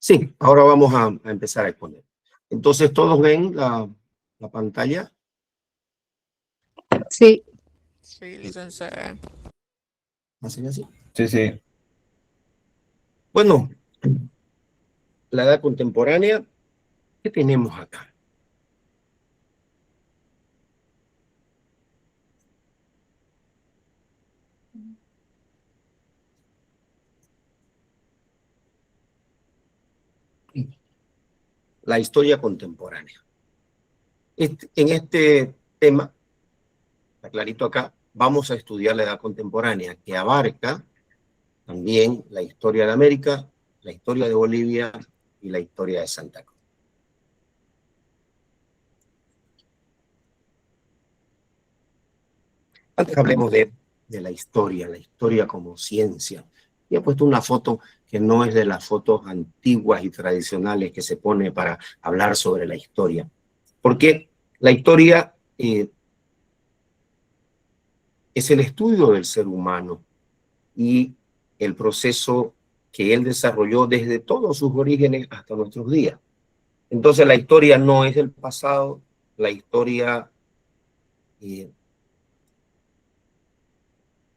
Sí, ahora vamos a empezar a exponer. Entonces, ¿todos ven la pantalla? Sí. Sí, licenciada. ¿Así, así? Sí, sí. Bueno, la edad contemporánea, ¿qué tenemos acá? La historia contemporánea. En este tema, está clarito acá, vamos a estudiar la edad contemporánea, que abarca también la historia de América, la historia de Bolivia y la historia de Santa Cruz. Antes hablemos de la historia como ciencia. Y he puesto una foto que no es de las fotos antiguas y tradicionales que se pone para hablar sobre la historia. Porque la historia es el estudio del ser humano y el proceso que él desarrolló desde todos sus orígenes hasta nuestros días. Entonces la historia no es del pasado, la historia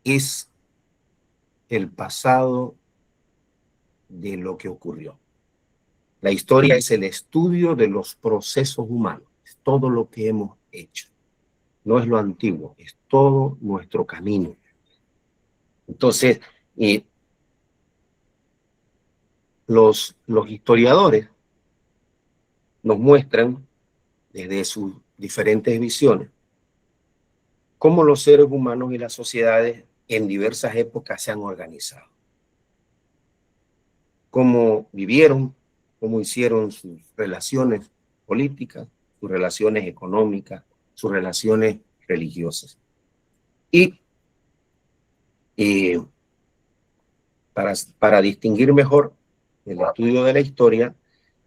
es el pasado de lo que ocurrió. La historia es el estudio de los procesos humanos, es todo lo que hemos hecho. No es lo antiguo, es todo nuestro camino. Entonces, los historiadores nos muestran desde sus diferentes visiones cómo los seres humanos y las sociedades en diversas épocas se han organizado. Cómo vivieron, cómo hicieron sus relaciones políticas, sus relaciones económicas, sus relaciones religiosas. Y para distinguir mejor el estudio de la historia,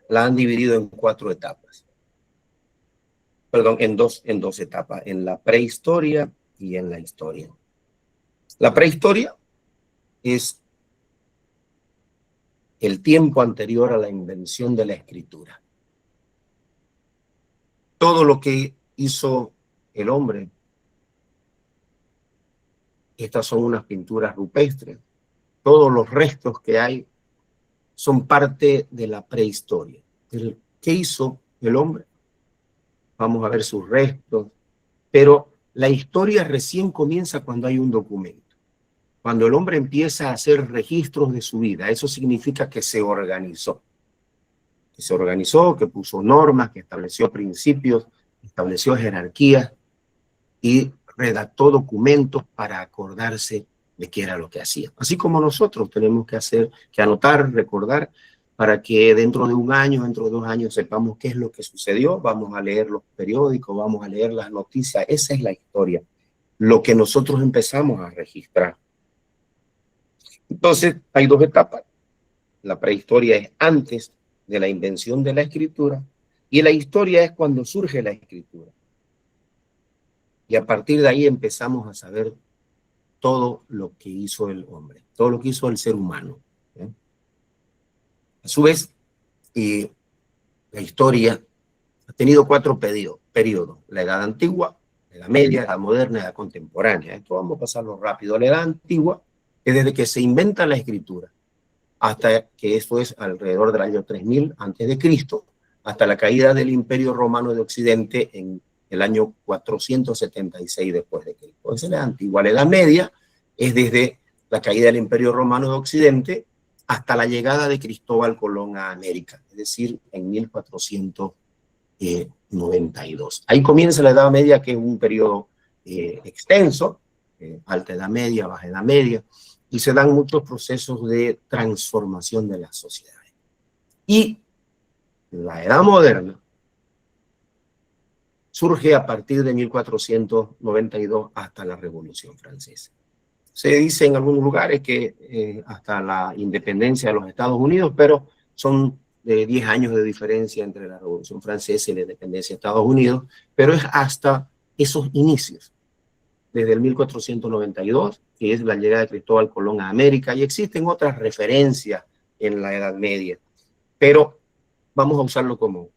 la han dividido en 4 etapas. Perdón, en dos etapas, en la prehistoria y en la historia. La prehistoria es el tiempo anterior a la invención de la escritura. Todo lo que hizo el hombre, estas son unas pinturas rupestres, todos los restos que hay son parte de la prehistoria. ¿Qué hizo el hombre? Vamos a ver sus restos, pero la historia recién comienza cuando hay un documento. Cuando el hombre empieza a hacer registros de su vida, eso significa que se organizó. Que se organizó, que puso normas, que estableció principios, estableció jerarquías y redactó documentos para acordarse de qué era lo que hacía. Así como nosotros tenemos que anotar, recordar, para que dentro de un año, dentro de 2 años, sepamos qué es lo que sucedió. Vamos a leer los periódicos, vamos a leer las noticias. Esa es la historia, lo que nosotros empezamos a registrar. Entonces, hay 2 etapas. La prehistoria es antes de la invención de la escritura y la historia es cuando surge la escritura. Y a partir de ahí empezamos a saber todo lo que hizo el hombre, todo lo que hizo el ser humano. A su vez, la historia ha tenido 4 periodos: la edad antigua, la edad media, la edad moderna y la edad contemporánea. Esto vamos a pasarlo rápido. La edad antigua es desde que se inventa la escritura hasta que esto es alrededor del año 3000 antes de Cristo, hasta la caída del Imperio Romano de Occidente en el año 476 después de Cristo. Esa es la antigua. La Edad Media es desde la caída del Imperio Romano de Occidente hasta la llegada de Cristóbal Colón a América, es decir, en 1492. Ahí comienza la Edad Media, que es un periodo extenso, alta Edad Media, baja Edad Media, y se dan muchos procesos de transformación de las sociedades. Y la Edad Moderna surge a partir de 1492 hasta la Revolución Francesa. Se dice en algunos lugares que hasta la independencia de los Estados Unidos, pero son de 10 años de diferencia entre la Revolución Francesa y la independencia de Estados Unidos, pero es hasta esos inicios, desde el 1492, que es la llegada de Cristóbal Colón a América, y existen otras referencias en la Edad Media. pero vamos a usarlo como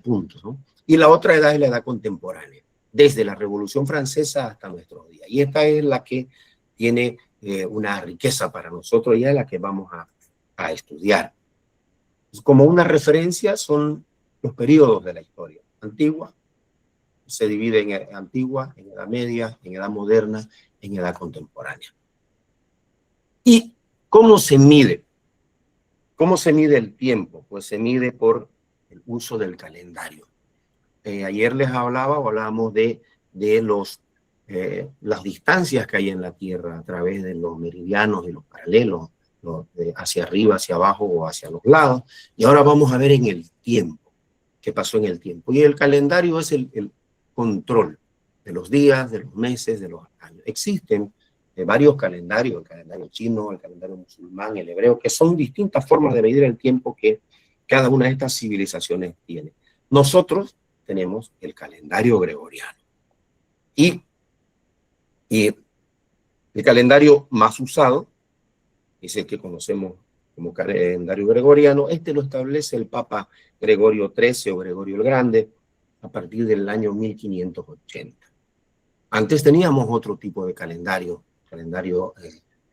puntos, ¿no? Y la otra edad es la edad contemporánea, desde la Revolución Francesa hasta nuestros días. Y esta es la que tiene una riqueza para nosotros y es la que vamos a estudiar. Como una referencia son los periodos de la historia. Antigua, se divide en antigua, en edad media, en edad moderna, en edad contemporánea. ¿Y cómo se mide? ¿Cómo se mide el tiempo? Pues se mide por el uso del calendario. Ayer les hablábamos de las distancias que hay en la Tierra a través de los meridianos y los paralelos, hacia arriba, hacia abajo o hacia los lados. Y ahora vamos a ver en el tiempo, qué pasó en el tiempo. Y el calendario es el control de los días, de los meses, de los años. Existen varios calendarios, el calendario chino, el calendario musulmán, el hebreo, que son distintas formas de medir el tiempo que cada una de estas civilizaciones tiene. Nosotros tenemos el calendario gregoriano. Y el calendario más usado es el que conocemos como calendario gregoriano. Este lo establece el Papa Gregorio XIII o Gregorio el Grande a partir del año 1580. Antes teníamos otro tipo de calendario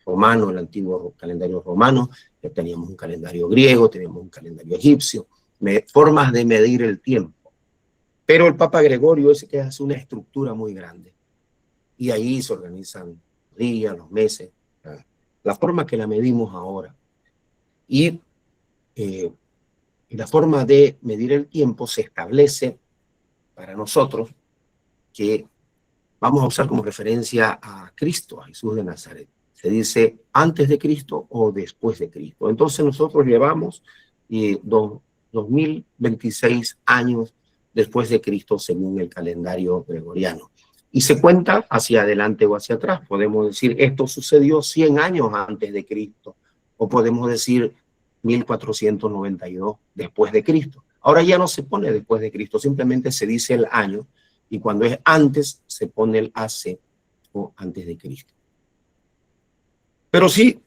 romano, el antiguo calendario romano, teníamos un calendario griego, teníamos un calendario egipcio, formas de medir el tiempo. Pero el Papa Gregorio es que hace una estructura muy grande. Y ahí se organizan los días, los meses, la forma que la medimos ahora. Y la forma de medir el tiempo se establece para nosotros que vamos a usar como referencia a Cristo, a Jesús de Nazaret. Se dice antes de Cristo o después de Cristo. Entonces nosotros llevamos 2026 años después de Cristo según el calendario gregoriano. Y se cuenta hacia adelante o hacia atrás. Podemos decir, esto sucedió 100 años antes de Cristo. O podemos decir 1492 después de Cristo. Ahora ya no se pone después de Cristo, simplemente se dice el año. Y cuando es antes, se pone el AC o antes de Cristo. Pero sí,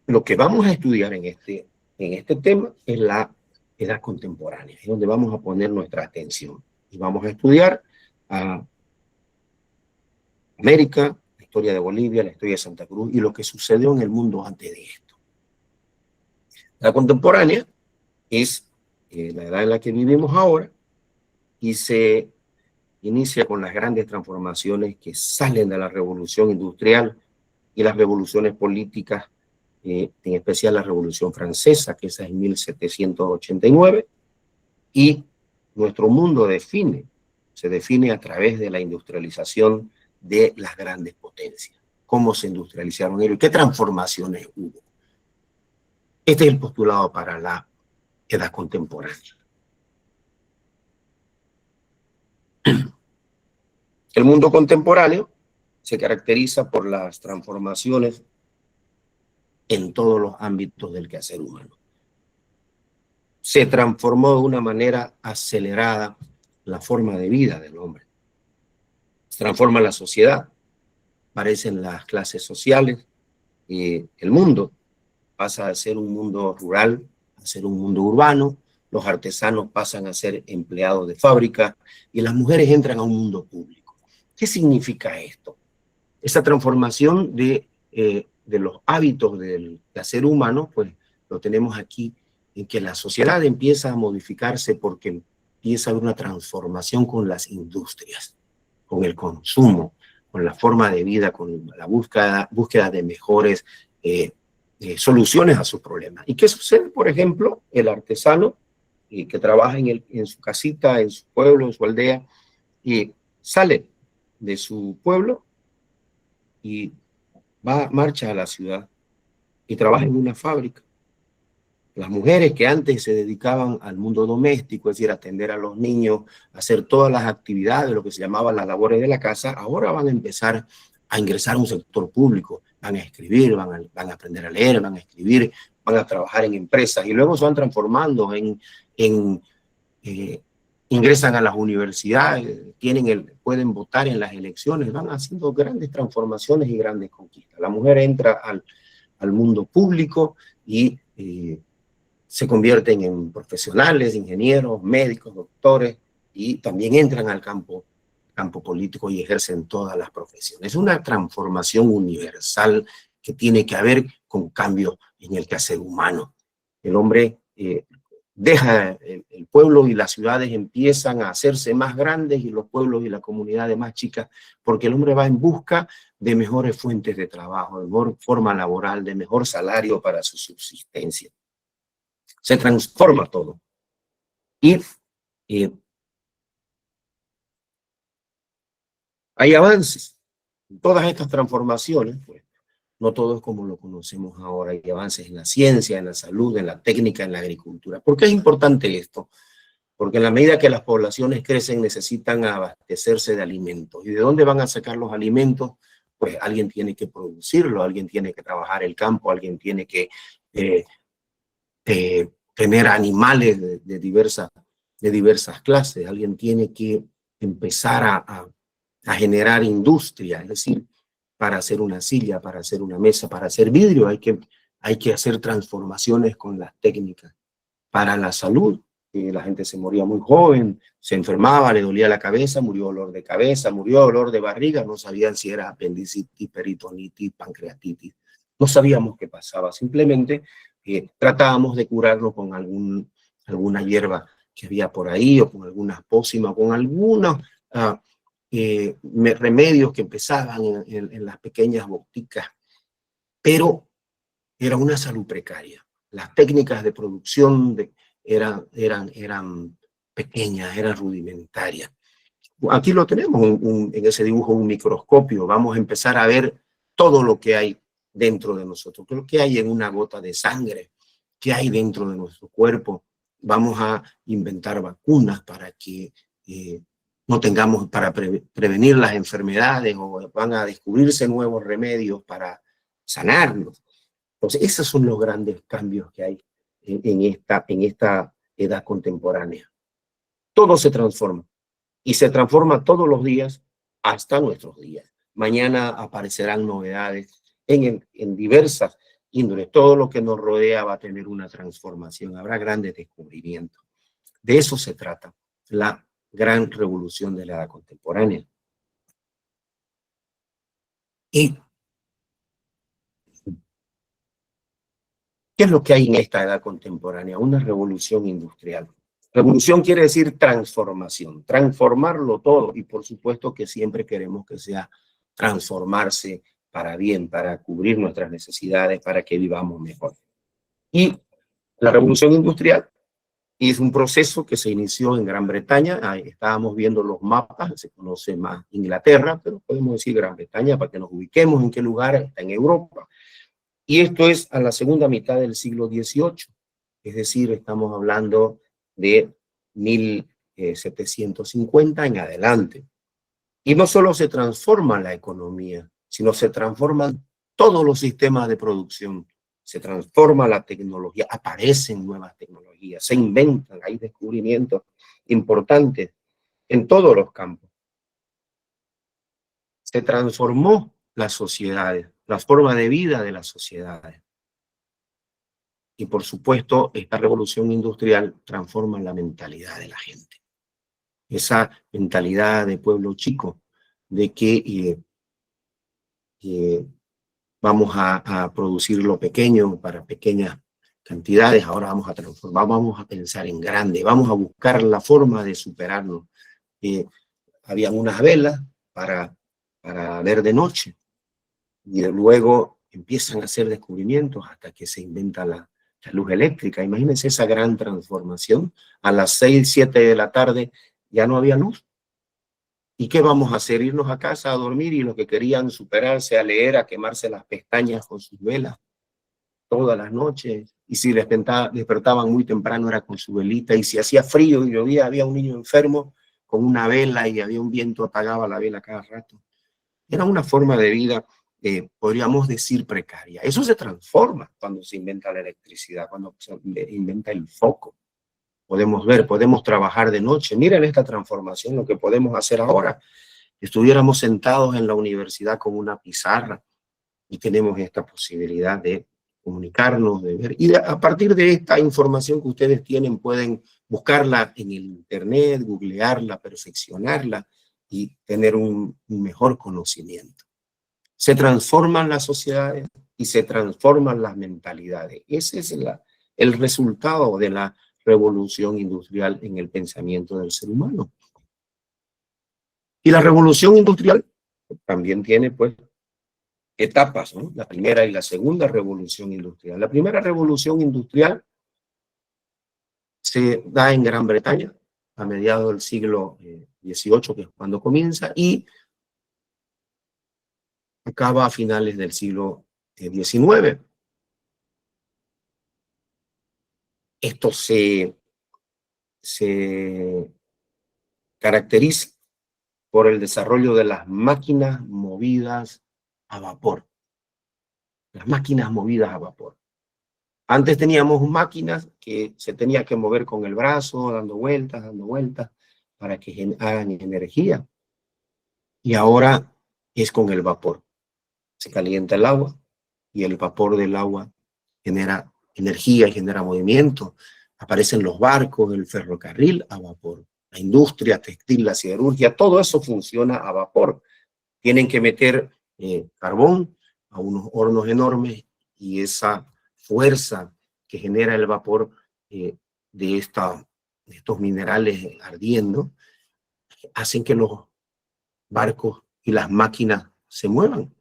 lo que vamos a estudiar en este tema es la edad contemporánea, es donde vamos a poner nuestra atención. Y vamos a estudiar a América, la historia de Bolivia, la historia de Santa Cruz y lo que sucedió en el mundo antes de esto. La contemporánea es la edad en la que vivimos ahora y se inicia con las grandes transformaciones que salen de la revolución industrial y las revoluciones políticas, en especial la Revolución Francesa, que esa es en 1789, y nuestro mundo se define a través de la industrialización de las grandes potencias. ¿Cómo se industrializaron ellos? ¿Qué transformaciones hubo? Este es el postulado para la edad contemporánea. El mundo contemporáneo se caracteriza por las transformaciones en todos los ámbitos del quehacer humano. Se transformó de una manera acelerada la forma de vida del hombre. Se transforma la sociedad, aparecen las clases sociales, y el mundo pasa a ser un mundo rural, a ser un mundo urbano, los artesanos pasan a ser empleados de fábrica y las mujeres entran a un mundo público. ¿Qué significa esto? Esa transformación de los hábitos del quehacer humano, pues lo tenemos aquí, en que la sociedad empieza a modificarse porque empieza a haber una transformación con las industrias, con el consumo, con la forma de vida, con la búsqueda de mejores soluciones a sus problemas. ¿Y qué sucede? Por ejemplo, el artesano que trabaja en su casita, en su pueblo, en su aldea, y sale de su pueblo y marcha a la ciudad y trabaja en una fábrica. Las mujeres que antes se dedicaban al mundo doméstico, es decir, atender a los niños, hacer todas las actividades, lo que se llamaban las labores de la casa, ahora van a empezar a ingresar a un sector público, van a escribir, van a aprender a leer, van a escribir, van a trabajar en empresas y luego se van transformando ingresan a las universidades, pueden votar en las elecciones, van haciendo grandes transformaciones y grandes conquistas. La mujer entra al mundo público y se convierten en profesionales, ingenieros, médicos, doctores, y también entran al campo político y ejercen todas las profesiones. Es una transformación universal que tiene que haber con cambios en el quehacer humano. El hombre deja el pueblo y las ciudades empiezan a hacerse más grandes y los pueblos y las comunidades más chicas, porque el hombre va en busca de mejores fuentes de trabajo, de mejor forma laboral, de mejor salario para su subsistencia. Se transforma todo. Y hay avances. En todas estas transformaciones, pues, no todo es como lo conocemos ahora. Hay avances en la ciencia, en la salud, en la técnica, en la agricultura. ¿Por qué es importante esto? Porque en la medida que las poblaciones crecen, necesitan abastecerse de alimentos. ¿Y de dónde van a sacar los alimentos? Pues alguien tiene que producirlo, alguien tiene que trabajar el campo, alguien tiene que tener animales de diversas clases, alguien tiene que empezar a generar industria, es decir, para hacer una silla, para hacer una mesa, para hacer vidrio, hay que hacer transformaciones con las técnicas. Para la salud, la gente se moría muy joven, se enfermaba, le dolía la cabeza, murió dolor de cabeza, murió dolor de barriga, no sabían si era apendicitis, peritonitis, pancreatitis, no sabíamos qué pasaba, simplemente tratábamos de curarlo con alguna hierba que había por ahí, o con algunas pócimas, con algunos remedios que empezaban en las pequeñas boticas, pero era una salud precaria. Las técnicas de producción eran pequeñas, eran rudimentarias. Aquí lo tenemos en ese dibujo, un microscopio. Vamos a empezar a ver todo lo que hay dentro de nosotros, lo que hay en una gota de sangre, qué hay dentro de nuestro cuerpo. Vamos a inventar vacunas para que no tengamos, para prevenir las enfermedades, o van a descubrirse nuevos remedios para sanarnos. Entonces, esos son los grandes cambios que hay en esta edad contemporánea. Todo se transforma, y se transforma todos los días hasta nuestros días. Mañana aparecerán novedades en diversas índoles. Todo lo que nos rodea va a tener una transformación, habrá grandes descubrimientos. De eso se trata la gran revolución de la edad contemporánea. ¿Y qué es lo que hay en esta edad contemporánea? Una revolución industrial. Revolución quiere decir transformación, transformarlo todo, y por supuesto que siempre queremos que sea transformarse para bien, para cubrir nuestras necesidades, para que vivamos mejor. Y la revolución industrial es un proceso que se inició en Gran Bretaña. Ahí estábamos viendo los mapas, se conoce más Inglaterra, pero podemos decir Gran Bretaña para que nos ubiquemos en qué lugar está en Europa. Y esto es a la segunda mitad del siglo XVIII, es decir, estamos hablando de 1750 en adelante. Y no solo se transforma la economía, sino se transforman todos los sistemas de producción, se transforma la tecnología, aparecen nuevas tecnologías, se inventan, hay descubrimientos importantes en todos los campos. Se transformó las sociedades, la forma de vida de las sociedades. Y por supuesto, esta revolución industrial transforma la mentalidad de la gente. Esa mentalidad de pueblo chico, de que vamos a producir lo pequeño para pequeñas cantidades, ahora vamos a transformar, vamos a pensar en grande, vamos a buscar la forma de superarnos. Habían unas velas para ver de noche, y luego empiezan a hacer descubrimientos hasta que se inventa la luz eléctrica. Imagínense esa gran transformación. A las 6, 7 de la tarde ya no había luz. ¿Y qué vamos a hacer? Irnos a casa a dormir, y los que querían superarse a leer, a quemarse las pestañas con sus velas todas las noches. Y si despertaban muy temprano era con su velita. Y si hacía frío y llovía, había un niño enfermo con una vela, y había un viento, apagaba la vela cada rato. Era una forma de vida, podríamos decir, precaria. Eso se transforma cuando se inventa la electricidad, cuando se inventa el foco. Podemos ver, podemos trabajar de noche. Miren esta transformación, lo que podemos hacer ahora. Estuviéramos sentados en la universidad con una pizarra, y tenemos esta posibilidad de comunicarnos, de ver. Y a partir de esta información que ustedes tienen, pueden buscarla en el internet, googlearla, perfeccionarla y tener un mejor conocimiento. Se transforman las sociedades y se transforman las mentalidades. Ese es el resultado de la revolución industrial en el pensamiento del ser humano. Y la revolución industrial también tiene, pues, etapas, ¿no? La primera y la segunda revolución industrial. La primera revolución industrial se da en Gran Bretaña a mediados del siglo XVIII, que es cuando comienza, y acaba a finales del siglo XIX. Esto se caracteriza por el desarrollo de las máquinas movidas a vapor. Las máquinas movidas a vapor. Antes teníamos máquinas que se tenía que mover con el brazo, dando vueltas, para que hagan energía. Y ahora es con el vapor. Se calienta el agua y el vapor del agua genera energía y genera movimiento. Aparecen los barcos, el ferrocarril a vapor. La industria textil, la siderurgia, todo eso funciona a vapor. Tienen que meter carbón a unos hornos enormes y esa fuerza que genera el vapor de estos minerales ardiendo hacen que los barcos y las máquinas se muevan.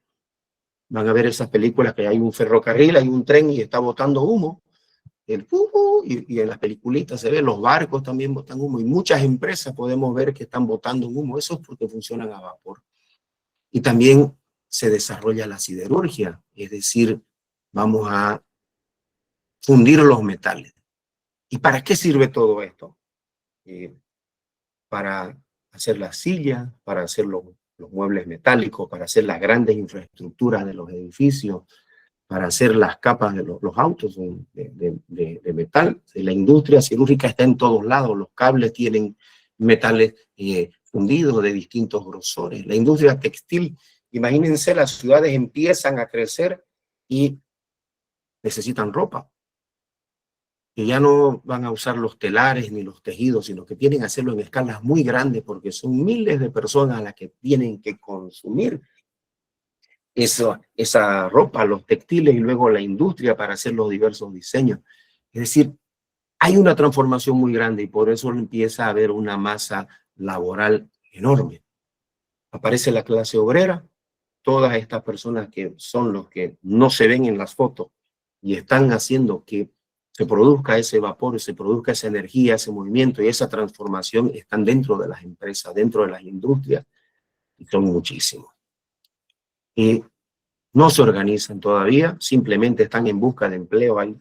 Van a ver esas películas que hay un ferrocarril, hay un tren y está botando humo. Y en las peliculitas se ve, los barcos también botan humo y muchas empresas podemos ver que están botando humo. Eso es porque funcionan a vapor. Y también se desarrolla la siderurgia, es decir, vamos a fundir los metales. ¿Y para qué sirve todo esto? Para hacer las sillas, para hacer los muebles metálicos, para hacer las grandes infraestructuras de los edificios, para hacer las capas de los autos de metal. La industria siderúrgica está en todos lados, los cables tienen metales fundidos de distintos grosores. La industria textil, imagínense, las ciudades empiezan a crecer y necesitan ropa. Y ya no van a usar los telares ni los tejidos, sino que tienen que hacerlo en escalas muy grandes porque son miles de personas las que tienen que consumir esa ropa, los textiles y luego la industria para hacer los diversos diseños. Es decir, hay una transformación muy grande y por eso empieza a haber una masa laboral enorme. Aparece la clase obrera, todas estas personas que son los que no se ven en las fotos y están haciendo que se produzca ese vapor, se produzca esa energía, ese movimiento y esa transformación están dentro de las empresas, dentro de las industrias, y son muchísimos. Y no se organizan todavía, simplemente están en busca de empleo. Hay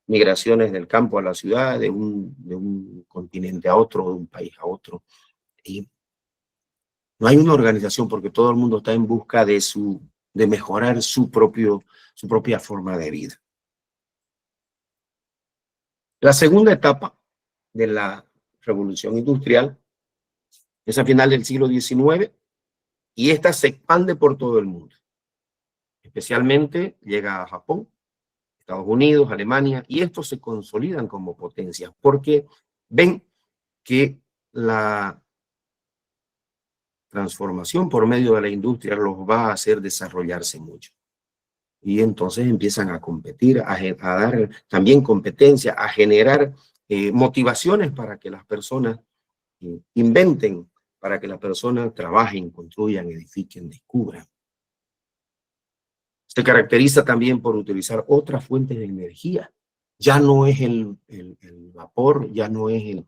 migraciones del campo a la ciudad, de un continente a otro, de un país a otro. Y no hay una organización porque todo el mundo está en busca de mejorar su propia forma de vida. La segunda etapa de la revolución industrial es a final del siglo XIX y esta se expande por todo el mundo. Especialmente llega a Japón, Estados Unidos, Alemania, y estos se consolidan como potencias porque ven que la transformación por medio de la industria los va a hacer desarrollarse mucho. Y entonces empiezan a competir, a dar también competencia, a generar motivaciones para que las personas inventen, para que las personas trabajen, construyan, edifiquen, descubran. Se caracteriza también por utilizar otras fuentes de energía. Ya no es el vapor, ya no es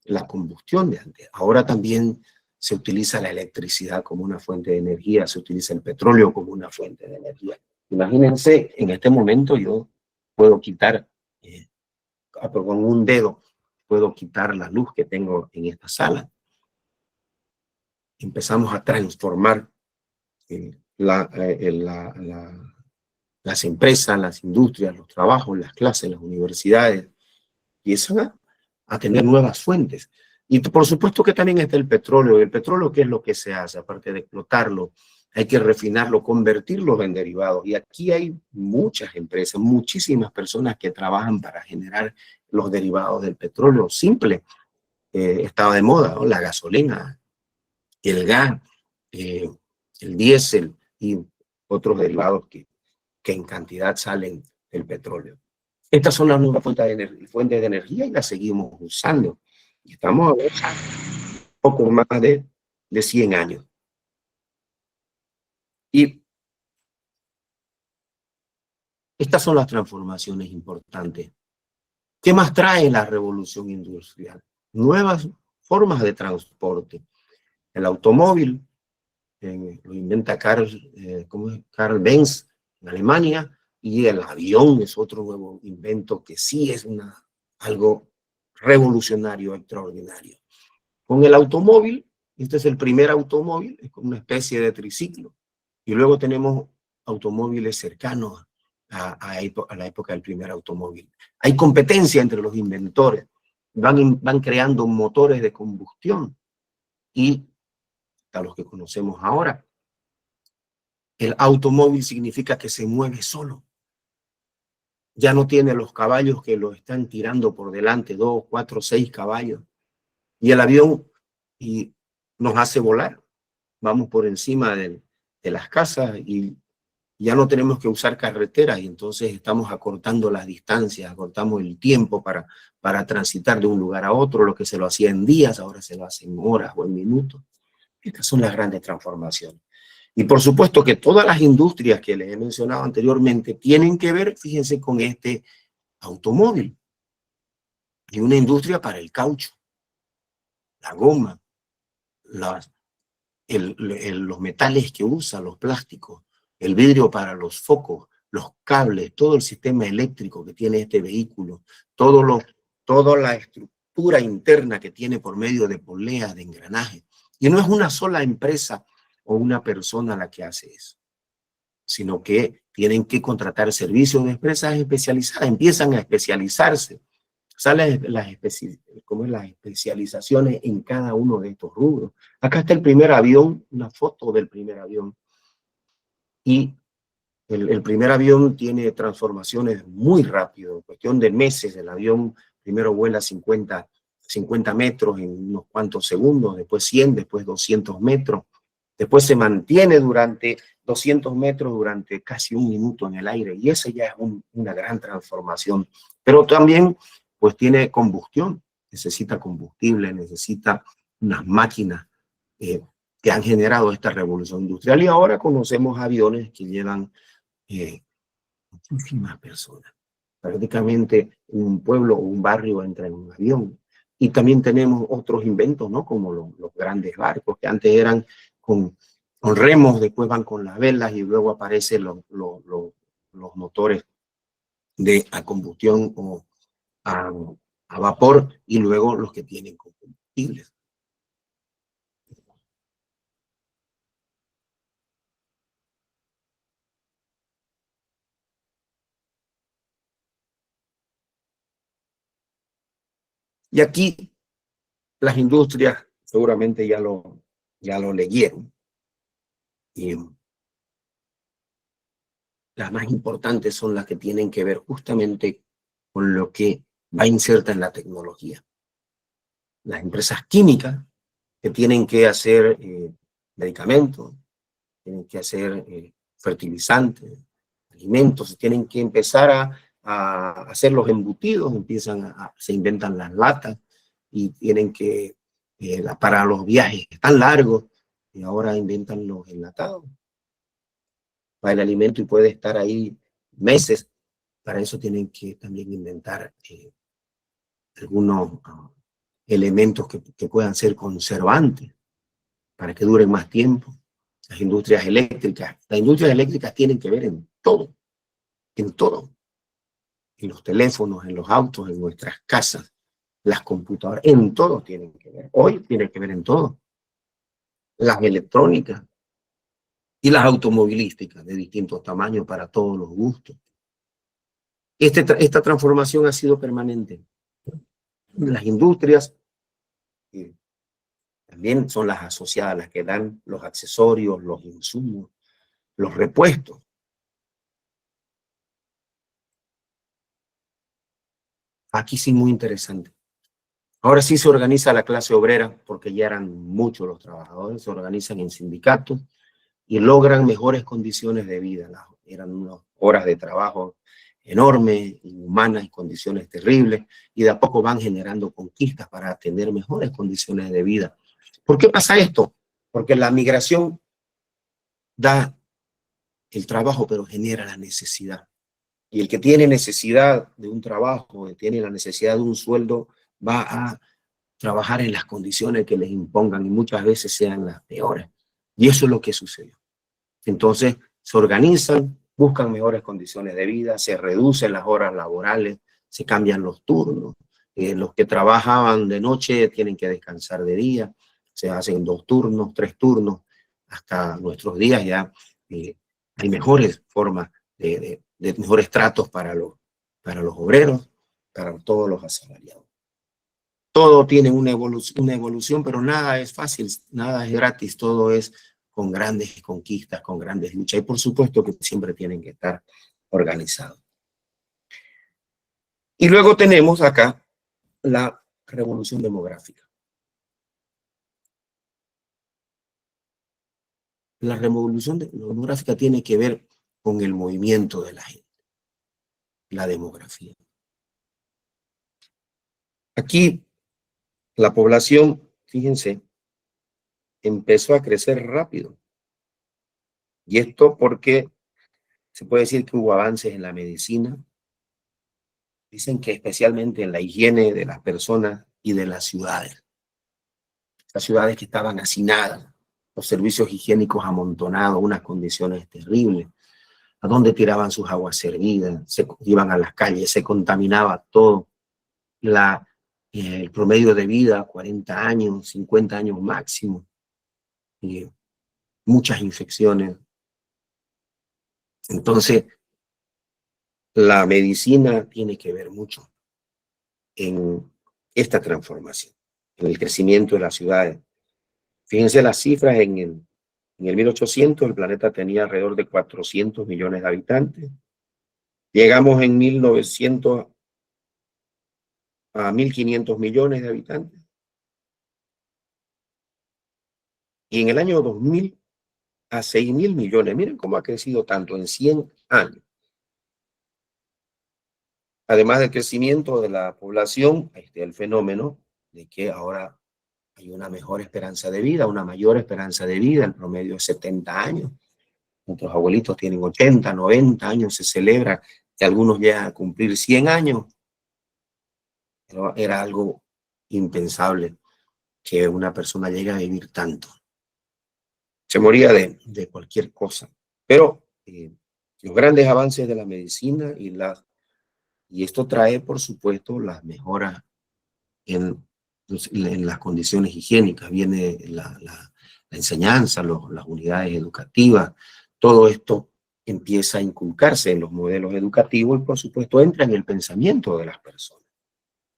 la combustión de antes. Ahora también se utiliza la electricidad como una fuente de energía, se utiliza el petróleo como una fuente de energía. Imagínense, en este momento yo puedo quitar, con un dedo, puedo quitar la luz que tengo en esta sala. Empezamos a transformar las empresas, las industrias, los trabajos, las clases, las universidades, empiezan a tener nuevas fuentes. Y por supuesto que también está el petróleo. ¿El petróleo qué es lo que se hace? Aparte de explotarlo, hay que refinarlo, convertirlo en derivados. Y aquí hay muchas empresas, muchísimas personas que trabajan para generar los derivados del petróleo. Simple, estaba de moda, ¿no? La gasolina, el gas, eh, el diésel y otros derivados que en cantidad salen del petróleo. Estas son las nuevas fuentes de energía y las seguimos usando. Y estamos a poco más de 100 años. Y estas son las transformaciones importantes. ¿Qué más trae la revolución industrial? Nuevas formas de transporte. El automóvil, lo inventa Karl Benz en Alemania, y el avión es otro nuevo invento que sí es algo revolucionario, extraordinario. Con el automóvil, este es el primer automóvil, es como una especie de triciclo. Y luego tenemos automóviles cercanos a la época del primer automóvil. Hay competencia entre los inventores. Van creando motores de combustión y a los que conocemos ahora. El automóvil significa que se mueve solo. Ya no tiene los caballos que lo están tirando por delante, 2, 4, 6 caballos. Y el avión nos hace volar. Vamos por encima de las casas y ya no tenemos que usar carreteras, y entonces estamos acortando las distancias, acortamos el tiempo para transitar de un lugar a otro. Lo que se lo hacía en días, ahora se lo hace en horas o en minutos. Estas son las grandes transformaciones. Y por supuesto que todas las industrias que les he mencionado anteriormente tienen que ver, fíjense, con este automóvil. Hay una industria para el caucho, la goma, los metales que usa, los plásticos, el vidrio para los focos, los cables, todo el sistema eléctrico que tiene este vehículo, toda la estructura interna que tiene por medio de poleas, de engranaje. Y no es una sola empresa o una persona la que hace eso, sino que tienen que contratar servicios de empresas especializadas, empiezan a especializarse. Salen las especializaciones en cada uno de estos rubros. Acá está el primer avión, una foto del primer avión. Y el primer avión tiene transformaciones muy rápido. En cuestión de meses, el avión primero vuela 50 metros en unos cuantos segundos, después 100, después 200 metros. Después se mantiene durante 200 metros durante casi un minuto en el aire. Y esa ya es una gran transformación. Pero también pues tiene combustión, necesita combustible, necesita unas máquinas que han generado esta revolución industrial. Y ahora conocemos aviones que llevan muchísimas personas. Prácticamente un pueblo o un barrio entra en un avión. Y también tenemos otros inventos, ¿no? Como los grandes barcos, que antes eran con remos, después van con las velas y luego aparecen los motores a combustión o a vapor, y luego los que tienen combustibles. Y aquí las industrias seguramente ya lo leyeron. Y las más importantes son las que tienen que ver justamente con lo que va inserta en la tecnología. Las empresas químicas que tienen que hacer medicamentos, tienen que hacer fertilizantes, alimentos, tienen que empezar a hacer los embutidos, se inventan las latas y tienen que, para los viajes tan largos, y ahora inventan los enlatados para el alimento y puede estar ahí meses. Para eso tienen que también inventar algunos elementos que puedan ser conservantes para que duren más tiempo. Las industrias eléctricas tienen que ver en todo, en los teléfonos, en los autos, en nuestras casas, las computadoras, en todo tienen que ver. Hoy tienen que ver en todo. Las electrónicas y las automovilísticas de distintos tamaños para todos los gustos. Esta transformación ha sido permanente. Las industrias, También son las asociadas las que dan los accesorios, los insumos, los repuestos. Aquí sí, muy interesante. Ahora sí se organiza la clase obrera, porque ya eran muchos los trabajadores, se organizan en sindicatos y logran mejores condiciones de vida. Eran unas horas de trabajo enormes, inhumanas y condiciones terribles, y de a poco van generando conquistas para tener mejores condiciones de vida. ¿Por qué pasa esto? Porque la migración da el trabajo, pero genera la necesidad. Y el que tiene necesidad de un trabajo, que tiene la necesidad de un sueldo, va a trabajar en las condiciones que les impongan y muchas veces sean las peores. Y eso es lo que sucedió. Entonces se organizan, buscan mejores condiciones de vida, se reducen las horas laborales, se cambian los turnos. Los que trabajaban de noche tienen que descansar de día, se hacen 2 turnos, 3 turnos, hasta nuestros días ya hay mejores formas de mejores tratos para los obreros, para todos los asalariados. Todo tiene una evolución, pero nada es fácil, nada es gratis, todo es con grandes conquistas, con grandes luchas, y por supuesto que siempre tienen que estar organizados. Y luego tenemos acá la revolución demográfica. La revolución demográfica tiene que ver con el movimiento de la gente, la demografía. Aquí la población, fíjense, empezó a crecer rápido. Y esto porque se puede decir que hubo avances en la medicina. Dicen que especialmente en la higiene de las personas y de las ciudades. Las ciudades que estaban hacinadas, los servicios higiénicos amontonados, unas condiciones terribles. ¿A dónde tiraban sus aguas servidas? Se iban a las calles, se contaminaba todo. El promedio de vida, 40 años, 50 años máximo. Muchas infecciones. Entonces, la medicina tiene que ver mucho en esta transformación, en el crecimiento de las ciudades. Fíjense las cifras, en el 1800 el planeta tenía alrededor de 400 millones de habitantes. Llegamos en 1900 a 1.500 millones de habitantes. Y en el año 2000 a 6.000 millones. Miren cómo ha crecido tanto en 100 años. Además del crecimiento de la población, el fenómeno de que ahora hay una mejor esperanza de vida, una mayor esperanza de vida, el promedio es 70 años. Nuestros abuelitos tienen 80, 90 años, se celebra que algunos llegan a cumplir 100 años. Pero era algo impensable que una persona llegue a vivir tanto. Se moría de cualquier cosa. Pero los grandes avances de la medicina y esto trae, por supuesto, las mejoras en las condiciones higiénicas. Viene la enseñanza, las unidades educativas, todo esto empieza a inculcarse en los modelos educativos y, por supuesto, entra en el pensamiento de las personas.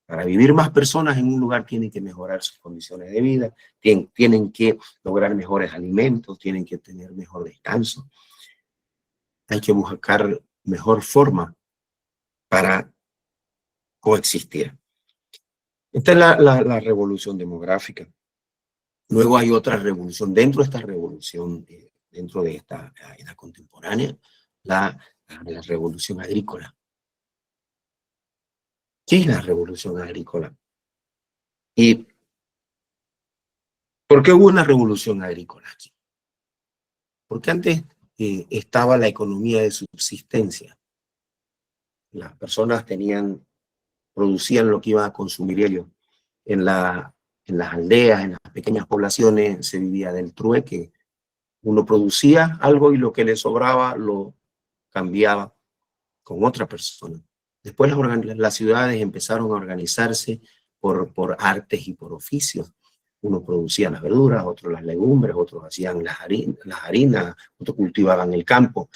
Para vivir más personas en un lugar tienen que mejorar sus condiciones de vida, tienen que lograr mejores alimentos, tienen que tener mejor descanso. Hay que buscar mejor forma para coexistir. Esta es la revolución demográfica. Luego hay otra revolución. Dentro de esta revolución, dentro de esta era contemporánea, la revolución agrícola. ¿Qué es la revolución agrícola? ¿Y por qué hubo una revolución agrícola aquí? Porque antes estaba la economía de subsistencia. Las personas producían lo que iban a consumir ellos. En las aldeas, en las pequeñas poblaciones, se vivía del trueque. Uno producía algo y lo que le sobraba lo cambiaba con otra persona. Después las ciudades empezaron a organizarse por artes y por oficios. Unos producían las verduras, otros las legumbres, otros hacían las harinas, otros cultivaban el campo,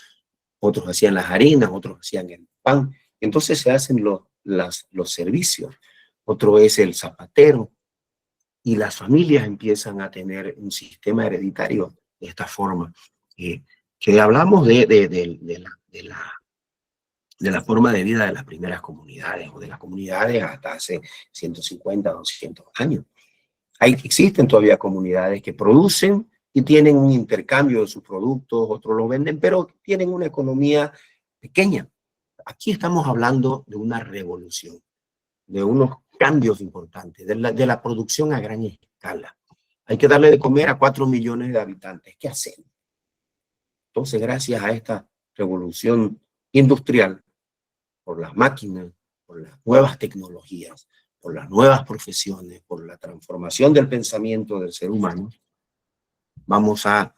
otros hacían las harinas, otros hacían el pan. Entonces se hacen los servicios. Otro es el zapatero, y las familias empiezan a tener un sistema hereditario de esta forma. Que hablamos de la forma de vida de las primeras comunidades o de las comunidades hasta hace 150, 200 años. Existen todavía comunidades que producen y tienen un intercambio de sus productos, otros lo venden, pero tienen una economía pequeña. Aquí estamos hablando de una revolución, de unos cambios importantes, de la producción a gran escala. Hay que darle de comer a 4 millones de habitantes. ¿Qué hacemos? Entonces, gracias a esta revolución industrial, por las máquinas, por las nuevas tecnologías, por las nuevas profesiones, por la transformación del pensamiento del ser humano, vamos a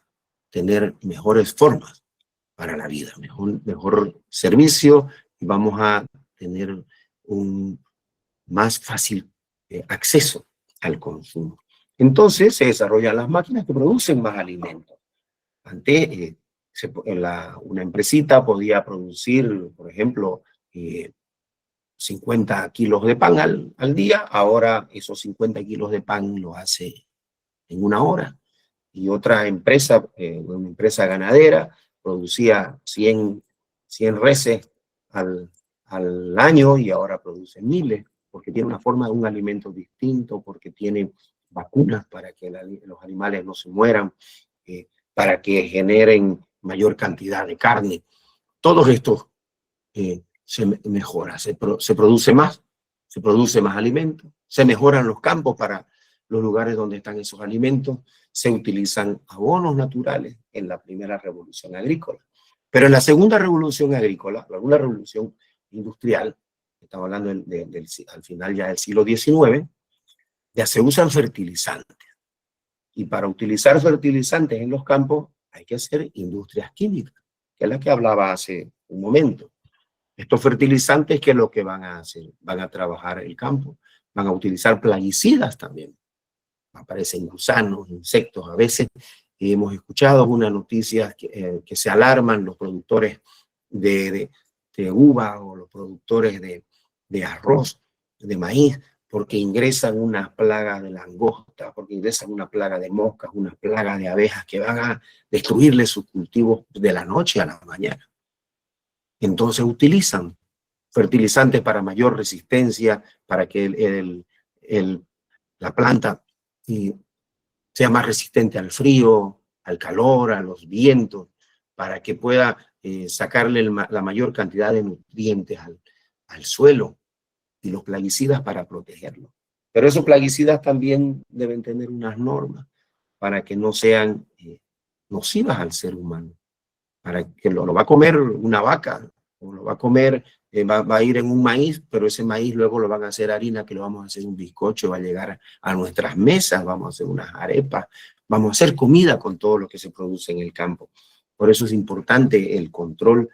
tener mejores formas para la vida, mejor servicio, y vamos a tener un más fácil acceso al consumo. Entonces se desarrollan las máquinas que producen más alimentos. Antes, una empresita podía producir, por ejemplo, 50 kilos de pan al día, ahora esos 50 kilos de pan lo hace en una hora. Y otra empresa, una empresa ganadera, producía 100 reses al año y ahora produce miles, porque tiene una forma de un alimento distinto, porque tiene vacunas para que los animales no se mueran, para que generen mayor cantidad de carne. Todos estos se mejora, se produce más alimentos, se mejoran los campos para los lugares donde están esos alimentos, se utilizan abonos naturales en la primera revolución agrícola. Pero en la segunda revolución agrícola, la segunda revolución industrial, estamos hablando al final ya del siglo XIX, ya se usan fertilizantes. Y para utilizar fertilizantes en los campos hay que hacer industrias químicas, que es la que hablaba hace un momento. Estos fertilizantes, ¿qué es lo que van a hacer? Van a trabajar el campo, van a utilizar plaguicidas también. Aparecen gusanos, insectos. A veces hemos escuchado una noticia que se alarman los productores de uva o los productores de arroz, de maíz, porque ingresan una plaga de langosta, porque ingresan una plaga de moscas, una plaga de abejas que van a destruirle sus cultivos de la noche a la mañana. Entonces utilizan fertilizantes para mayor resistencia, para que la planta sea más resistente al frío, al calor, a los vientos, para que pueda sacarle la mayor cantidad de nutrientes al suelo, y los plaguicidas para protegerlo. Pero esos plaguicidas también deben tener unas normas para que no sean nocivas al ser humano, para que lo va a comer una vaca, o lo va a comer, va a ir en un maíz, pero ese maíz luego lo van a hacer harina, que lo vamos a hacer un bizcocho, va a llegar a nuestras mesas, vamos a hacer unas arepas, vamos a hacer comida con todo lo que se produce en el campo. Por eso es importante el control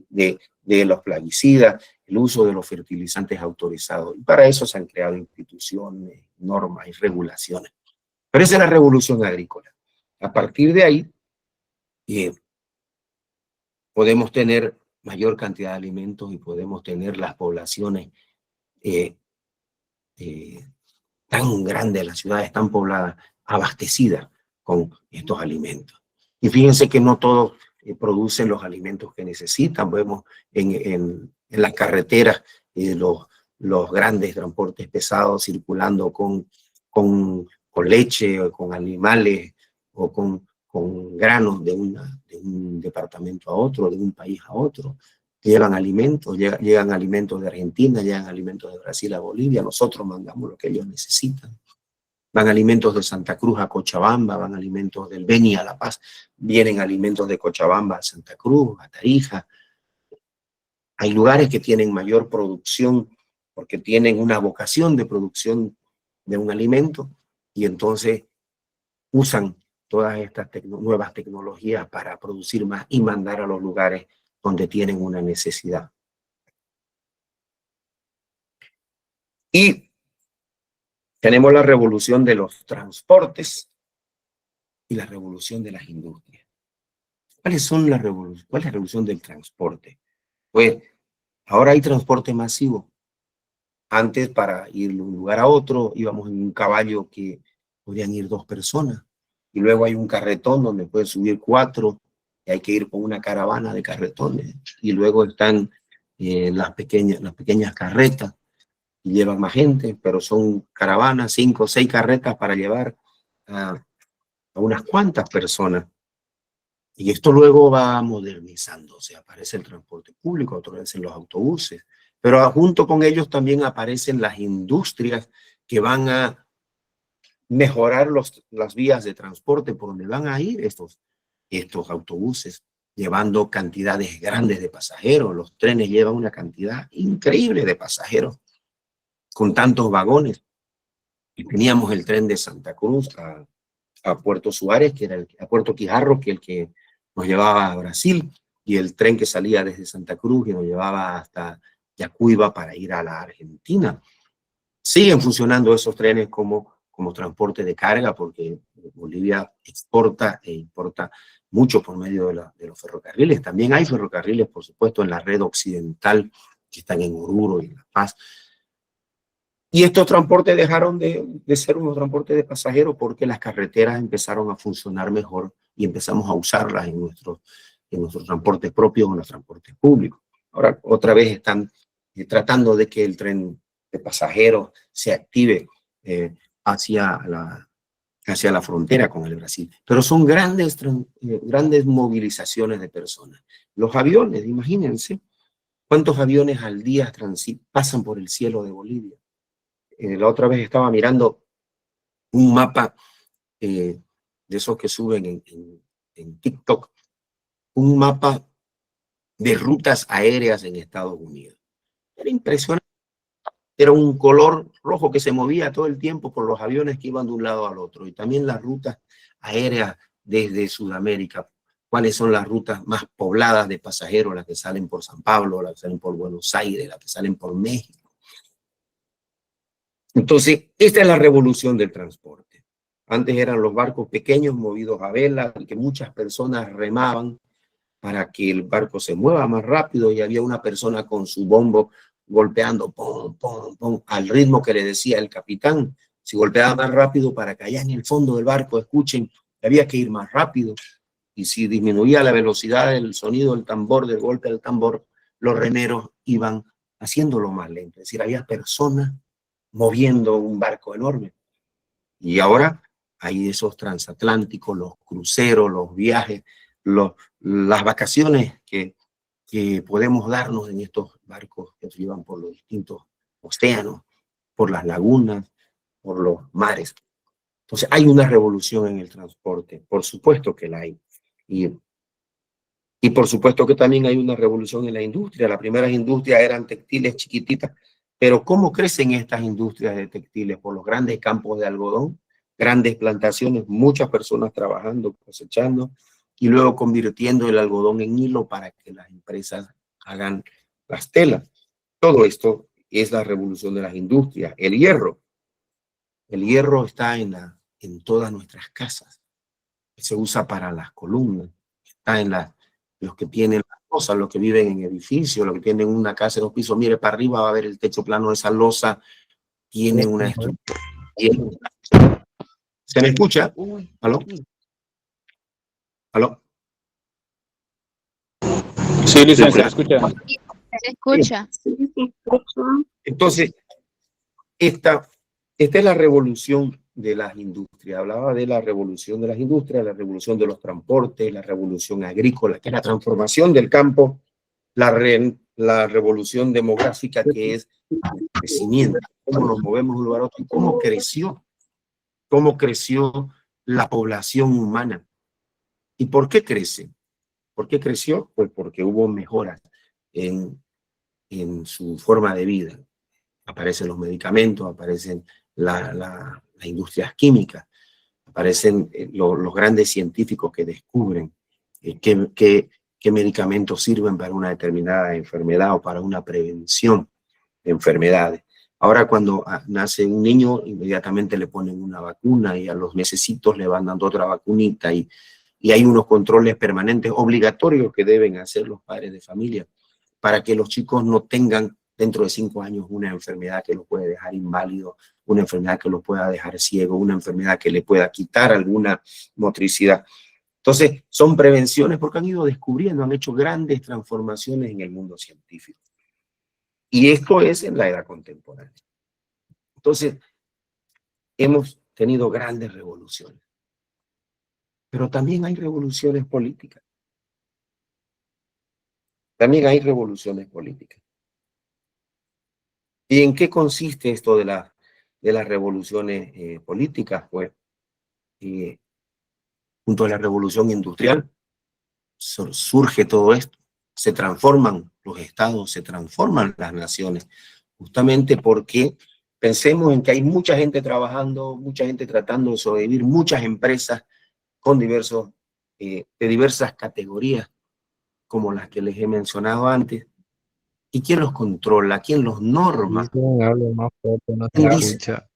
de los plaguicidas, el uso de los fertilizantes autorizados. Y para eso se han creado instituciones, normas y regulaciones. Pero esa es la revolución agrícola. A partir de ahí, podemos tener mayor cantidad de alimentos y podemos tener las poblaciones tan grandes, las ciudades tan pobladas, abastecidas con estos alimentos. Y fíjense que no todos producen los alimentos que necesitan. Vemos en las carreteras los grandes transportes pesados circulando con leche, o con animales, o con granos de un departamento a otro, de un país a otro. Llevan alimentos, llegan alimentos de Argentina, llegan alimentos de Brasil a Bolivia, nosotros mandamos lo que ellos necesitan. Van alimentos de Santa Cruz a Cochabamba, van alimentos del Beni a La Paz, vienen alimentos de Cochabamba a Santa Cruz, a Tarija. Hay lugares que tienen mayor producción porque tienen una vocación de producción de un alimento, y entonces usan todas estas nuevas tecnologías para producir más y mandar a los lugares donde tienen una necesidad. Y tenemos la revolución de los transportes y la revolución de las industrias. ¿Cuál es la revolución del transporte? Pues ahora hay transporte masivo. Antes, para ir de un lugar a otro, íbamos en un caballo que podían ir 2 personas. Y luego hay un carretón donde pueden subir 4, y hay que ir con una caravana de carretones. Y luego están las pequeñas carretas, y llevan más gente, pero son caravanas, 5 o 6 carretas para llevar a unas cuantas personas. Y esto luego va modernizándose, aparece el transporte público, aparecen los autobuses, pero junto con ellos también aparecen las industrias que van a mejorar las vías de transporte por donde van a ir estos autobuses, llevando cantidades grandes de pasajeros. Los trenes llevan una cantidad increíble de pasajeros con tantos vagones. Y teníamos el tren de Santa Cruz a Puerto Suárez, que era a Puerto Quijarro, que el que nos llevaba a Brasil, y el tren que salía desde Santa Cruz, que nos llevaba hasta Yacuiba para ir a la Argentina. Siguen funcionando esos trenes como transporte de carga, porque Bolivia exporta e importa mucho por medio de los ferrocarriles. También hay ferrocarriles, por supuesto, en la red occidental, que están en Oruro y en La Paz. Y estos transportes dejaron de ser unos transportes de pasajeros porque las carreteras empezaron a funcionar mejor y empezamos a usarlas en nuestros transportes propios o en los transportes públicos. Ahora otra vez están tratando de que el tren de pasajeros se active hacia la frontera con el Brasil. Pero son grandes movilizaciones de personas. Los aviones, imagínense, ¿cuántos aviones al día pasan por el cielo de Bolivia? La otra vez estaba mirando un mapa de esos que suben en TikTok, un mapa de rutas aéreas en Estados Unidos. Era impresionante. Era un color rojo que se movía todo el tiempo por los aviones que iban de un lado al otro. Y también las rutas aéreas desde Sudamérica. ¿Cuáles son las rutas más pobladas de pasajeros? Las que salen por San Pablo, las que salen por Buenos Aires, las que salen por México. Entonces, esta es la revolución del transporte. Antes eran los barcos pequeños movidos a vela, que muchas personas remaban para que el barco se mueva más rápido, y había una persona con su bombo golpeando pom, pom, pom, al ritmo que le decía el capitán. Si golpeaba más rápido para que allá en el fondo del barco escuchen, había que ir más rápido. Y si disminuía la velocidad del sonido del tambor, del golpe del tambor, los remeros iban haciéndolo más lento. Es decir, había personas moviendo un barco enorme. Y ahora hay esos transatlánticos, los cruceros, los viajes, las vacaciones que podemos darnos en estos barcos que nos llevan por los distintos océanos, por las lagunas, por los mares. Entonces hay una revolución en el transporte, por supuesto que la hay. Y por supuesto que también hay una revolución en la industria. Las primeras industrias eran textiles chiquititas, pero ¿cómo crecen estas industrias de textiles? Por los grandes campos de algodón, grandes plantaciones, muchas personas trabajando, cosechando, y luego convirtiendo el algodón en hilo para que las empresas hagan las telas. Todo esto es la revolución de las industrias. El hierro está en todas nuestras casas. Se usa para las columnas, está en los que tienen las losas, los que viven en edificios, los que tienen una casa de 2 pisos. Mire, para arriba va a ver el techo plano de esa losa, tiene una estructura. ¿Se me escucha? ¿Aló? ¿Aló? Sí, licencia, ¿se escucha? Se escucha. Entonces, esta es la revolución de las industrias. Hablaba de la revolución de las industrias, la revolución de los transportes, la revolución agrícola, que es la transformación del campo, la revolución demográfica, que es el crecimiento, cómo nos movemos de un lugar a otro, y cómo creció la población humana. ¿Y por qué crece? ¿Por qué creció? Pues porque hubo mejoras en su forma de vida. Aparecen los medicamentos, aparecen las industrias químicas, aparecen los grandes científicos que descubren qué medicamentos sirven para una determinada enfermedad o para una prevención de enfermedades. Ahora cuando nace un niño, inmediatamente le ponen una vacuna, y a los mesecitos le van dando otra vacunita, y hay unos controles permanentes obligatorios que deben hacer los padres de familia para que los chicos no tengan dentro de 5 años una enfermedad que lo puede dejar inválido, una enfermedad que lo pueda dejar ciego, una enfermedad que le pueda quitar alguna motricidad. Entonces, son prevenciones porque han ido descubriendo, han hecho grandes transformaciones en el mundo científico. Y esto es en la edad contemporánea. Entonces, hemos tenido grandes revoluciones. Pero también hay revoluciones políticas. También hay revoluciones políticas. ¿Y en qué consiste esto de las revoluciones políticas? Pues, junto a la revolución industrial, surge todo esto. Se transforman los estados, se transforman las naciones, justamente porque pensemos en que hay mucha gente trabajando, mucha gente tratando de sobrevivir, muchas empresas con de diversas categorías, como las que les he mencionado antes. ¿Y quién los controla? ¿Quién los norma? Hable más fuerte, no se ¿Quién dice? escucha.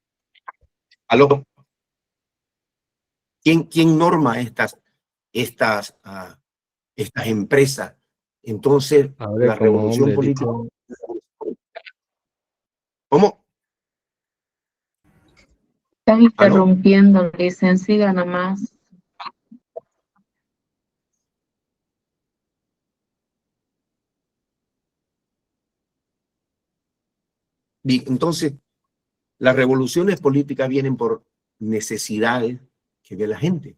¿Aló? ¿Quién norma estas empresas? Entonces, Hable la como revolución hombre, política... dicho. ¿Cómo? Están ¿Aló? interrumpiendo, dicen, siga nomás. Entonces, las revoluciones políticas vienen por necesidades que ve la gente.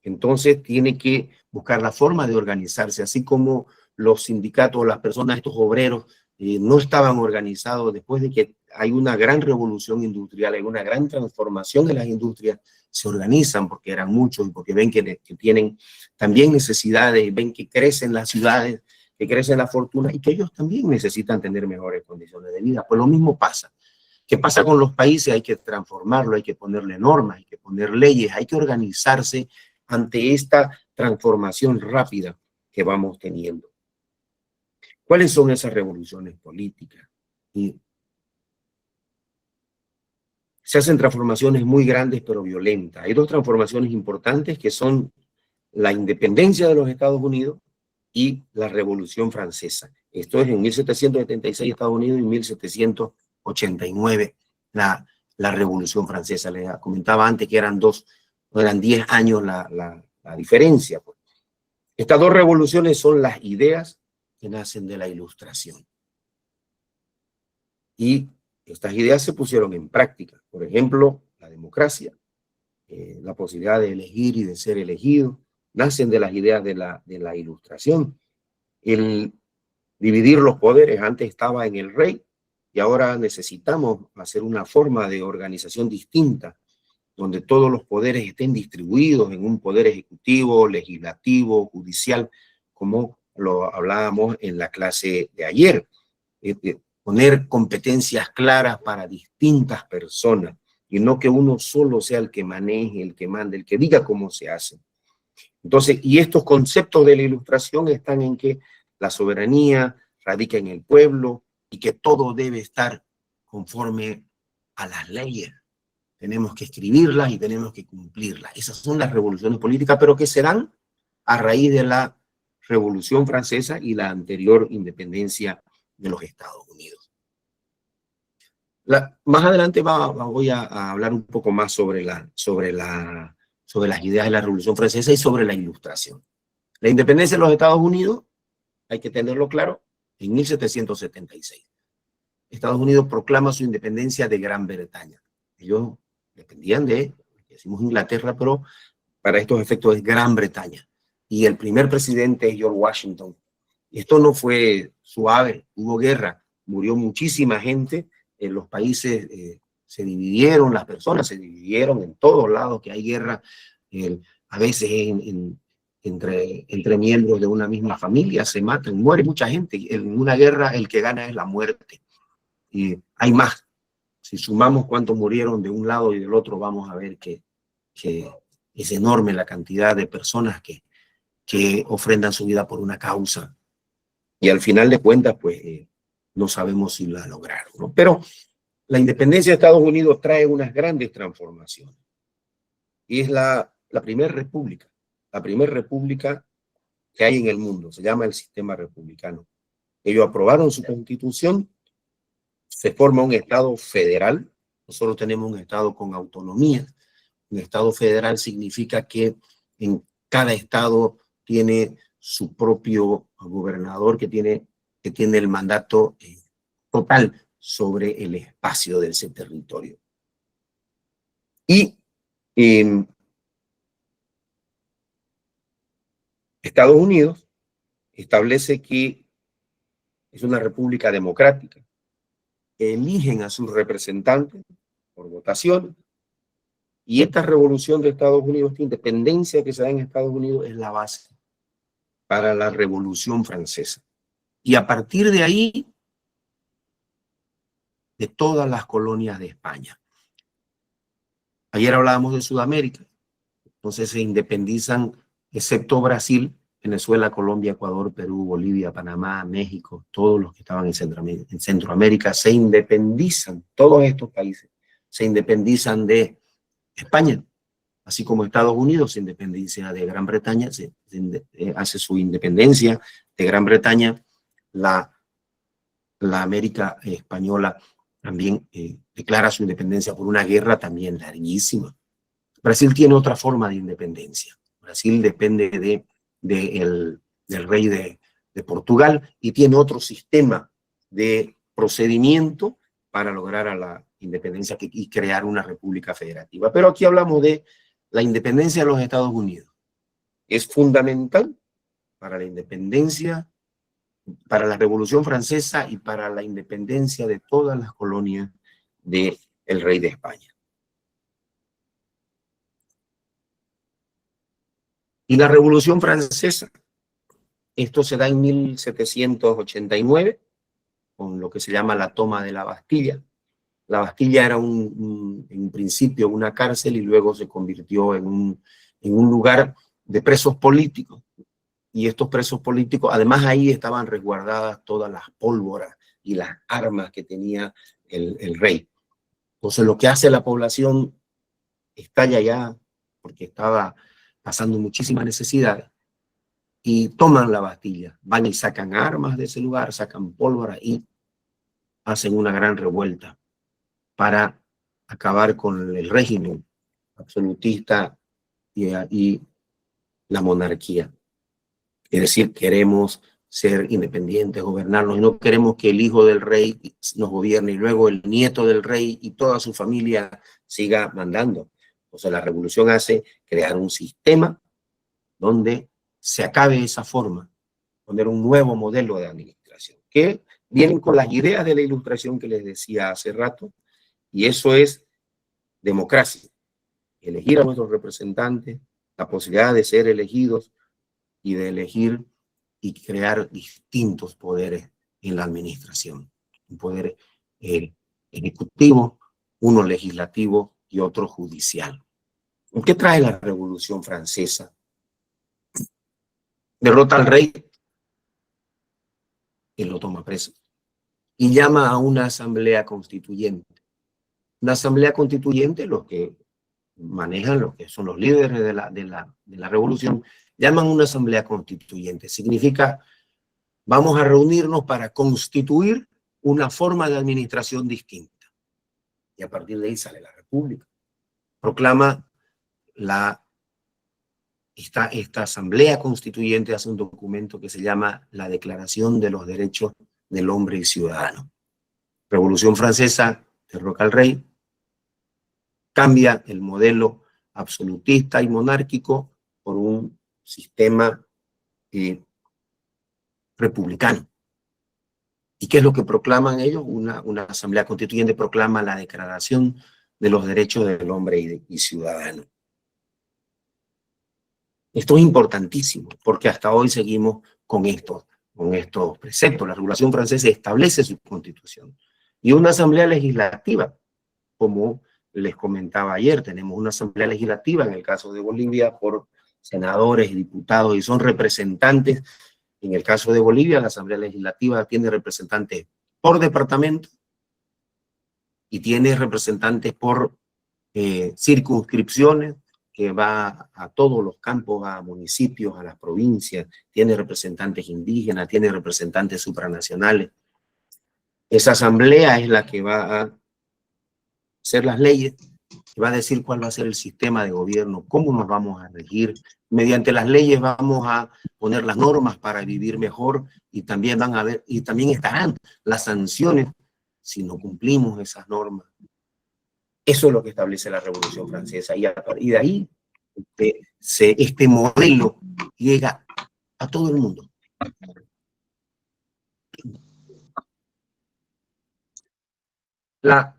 Entonces, tiene que buscar la forma de organizarse, así como los sindicatos, las personas, estos obreros, no estaban organizados después de que hay una gran revolución industrial, hay una gran transformación en las industrias, se organizan porque eran muchos y porque ven que tienen también necesidades, ven que crecen las ciudades, que crecen la fortuna y que ellos también necesitan tener mejores condiciones de vida. Pues lo mismo pasa. ¿Qué pasa con los países? Hay que transformarlo, hay que ponerle normas, hay que poner leyes, hay que organizarse ante esta transformación rápida que vamos teniendo. ¿Cuáles son esas revoluciones políticas? Y se hacen transformaciones muy grandes pero violentas. Hay dos transformaciones importantes que son la independencia de los Estados Unidos y la Revolución Francesa. Esto es en 1776 Estados Unidos y 1789 la Revolución Francesa. Les comentaba antes que eran 10 años la diferencia. Pues. Estas dos revoluciones son las ideas que nacen de la Ilustración. Y estas ideas se pusieron en práctica. Por ejemplo, la democracia, la posibilidad de elegir y de ser elegido, nacen de las ideas de la Ilustración. El dividir los poderes, antes estaba en el rey y ahora necesitamos hacer una forma de organización distinta, donde todos los poderes estén distribuidos en un poder ejecutivo, legislativo, judicial, como lo hablábamos en la clase de ayer. Poner competencias claras para distintas personas y no que uno solo sea el que maneje, el que mande, el que diga cómo se hace. Entonces, y estos conceptos de la Ilustración están en que la soberanía radica en el pueblo y que todo debe estar conforme a las leyes. Tenemos que escribirlas y tenemos que cumplirlas. Esas son las revoluciones políticas, pero que se dan a raíz de la Revolución Francesa y la anterior independencia de los Estados Unidos. Más adelante voy a hablar un poco más sobre las ideas de la Revolución Francesa y sobre la Ilustración. La independencia de los Estados Unidos, hay que tenerlo claro, en 1776. Estados Unidos proclama su independencia de Gran Bretaña. Ellos dependían decimos Inglaterra, pero para estos efectos es Gran Bretaña. Y el primer presidente es George Washington. Esto no fue suave, hubo guerra, murió muchísima gente, los países se dividieron, las personas se dividieron en todos lados que hay guerra, a veces entre miembros de una misma familia se matan, muere mucha gente. En una guerra el que gana es la muerte. Y hay más. Si sumamos cuántos murieron de un lado y del otro, vamos a ver que es enorme la cantidad de personas que ofrendan su vida por una causa. Y al final de cuentas, pues, no sabemos si la lograron, ¿no? Pero la independencia de Estados Unidos trae unas grandes transformaciones. Y es la primera república que hay en el mundo. Se llama el sistema republicano. Ellos aprobaron su constitución se forma un Estado federal. Nosotros tenemos un Estado con autonomía. Un Estado federal significa que en cada Estado tiene su propio gobernador que tiene el mandato total sobre el espacio de ese territorio. Y Estados Unidos establece que es una república democrática. Eligen a sus representantes por votación. Y esta revolución de Estados Unidos, esta independencia que se da en Estados Unidos, es la base para la Revolución Francesa. Y a partir de ahí, de todas las colonias de España. Ayer hablábamos de Sudamérica. Entonces se independizan, excepto Brasil, Venezuela, Colombia, Ecuador, Perú, Bolivia, Panamá, México, todos los que estaban en Centroamérica se independizan, todos estos países se independizan de España, así como Estados Unidos se independiza de Gran Bretaña, hace su independencia de Gran Bretaña, la América española también declara su independencia por una guerra también larguísima. Brasil tiene otra forma de independencia. Brasil depende del rey de Portugal y tiene otro sistema de procedimiento para lograr a la independencia y crear una república federativa. Pero aquí hablamos de la independencia de los Estados Unidos. Es fundamental para la independencia, para la Revolución Francesa y para la independencia de todas las colonias del rey de España. Y la Revolución Francesa, esto se da en 1789, con lo que se llama la toma de la Bastilla. La Bastilla era en principio una cárcel y luego se convirtió en un lugar de presos políticos. Y estos presos políticos, además ahí estaban resguardadas todas las pólvoras y las armas que tenía el rey. Entonces lo que hace la población estalla ya, porque estaba pasando muchísimas necesidades, y toman la Bastilla, van y sacan armas de ese lugar, sacan pólvora y hacen una gran revuelta para acabar con el régimen absolutista y la monarquía. Es decir, queremos ser independientes, gobernarnos, y no queremos que el hijo del rey nos gobierne y luego el nieto del rey y toda su familia siga mandando. O sea, la revolución hace crear un sistema donde se acabe esa forma, poner un nuevo modelo de administración, que vienen con las ideas de la Ilustración que les decía hace rato, y eso es democracia. Elegir a nuestros representantes, la posibilidad de ser elegidos y de elegir y crear distintos poderes en la administración. Un poder ejecutivo, uno legislativo y otro judicial. ¿Qué trae la Revolución Francesa? Derrota al rey, y lo toma preso, y llama a una asamblea constituyente. Una asamblea constituyente, los que manejan, los que son los líderes de la revolución, llaman una asamblea constituyente. Significa, vamos a reunirnos para constituir una forma de administración distinta. Y a partir de ahí sale la república. Proclama esta asamblea constituyente, hace un documento que se llama la Declaración de los Derechos del Hombre y Ciudadano. Revolución Francesa, derroca al rey, cambia el modelo absolutista y monárquico por un sistema republicano. ¿Y qué es lo que proclaman ellos? Una asamblea constituyente proclama la Declaración de los Derechos del Hombre y Ciudadano. Esto es importantísimo, porque hasta hoy seguimos con estos preceptos. La Revolución Francesa establece su constitución. Y una asamblea legislativa, como les comentaba ayer, tenemos una asamblea legislativa en el caso de Bolivia por senadores y diputados, y son representantes. En el caso de Bolivia, la asamblea legislativa tiene representantes por departamento y tiene representantes por circunscripciones, que va a todos los campos, a municipios, a las provincias, tiene representantes indígenas, tiene representantes supranacionales. Esa asamblea es la que va a hacer las leyes, que va a decir cuál va a ser el sistema de gobierno, cómo nos vamos a regir. Mediante las leyes vamos a poner las normas para vivir mejor y también van a ver, y también estarán las sanciones si no cumplimos esas normas. Eso es lo que establece la Revolución Francesa y de ahí este modelo llega a todo el mundo. La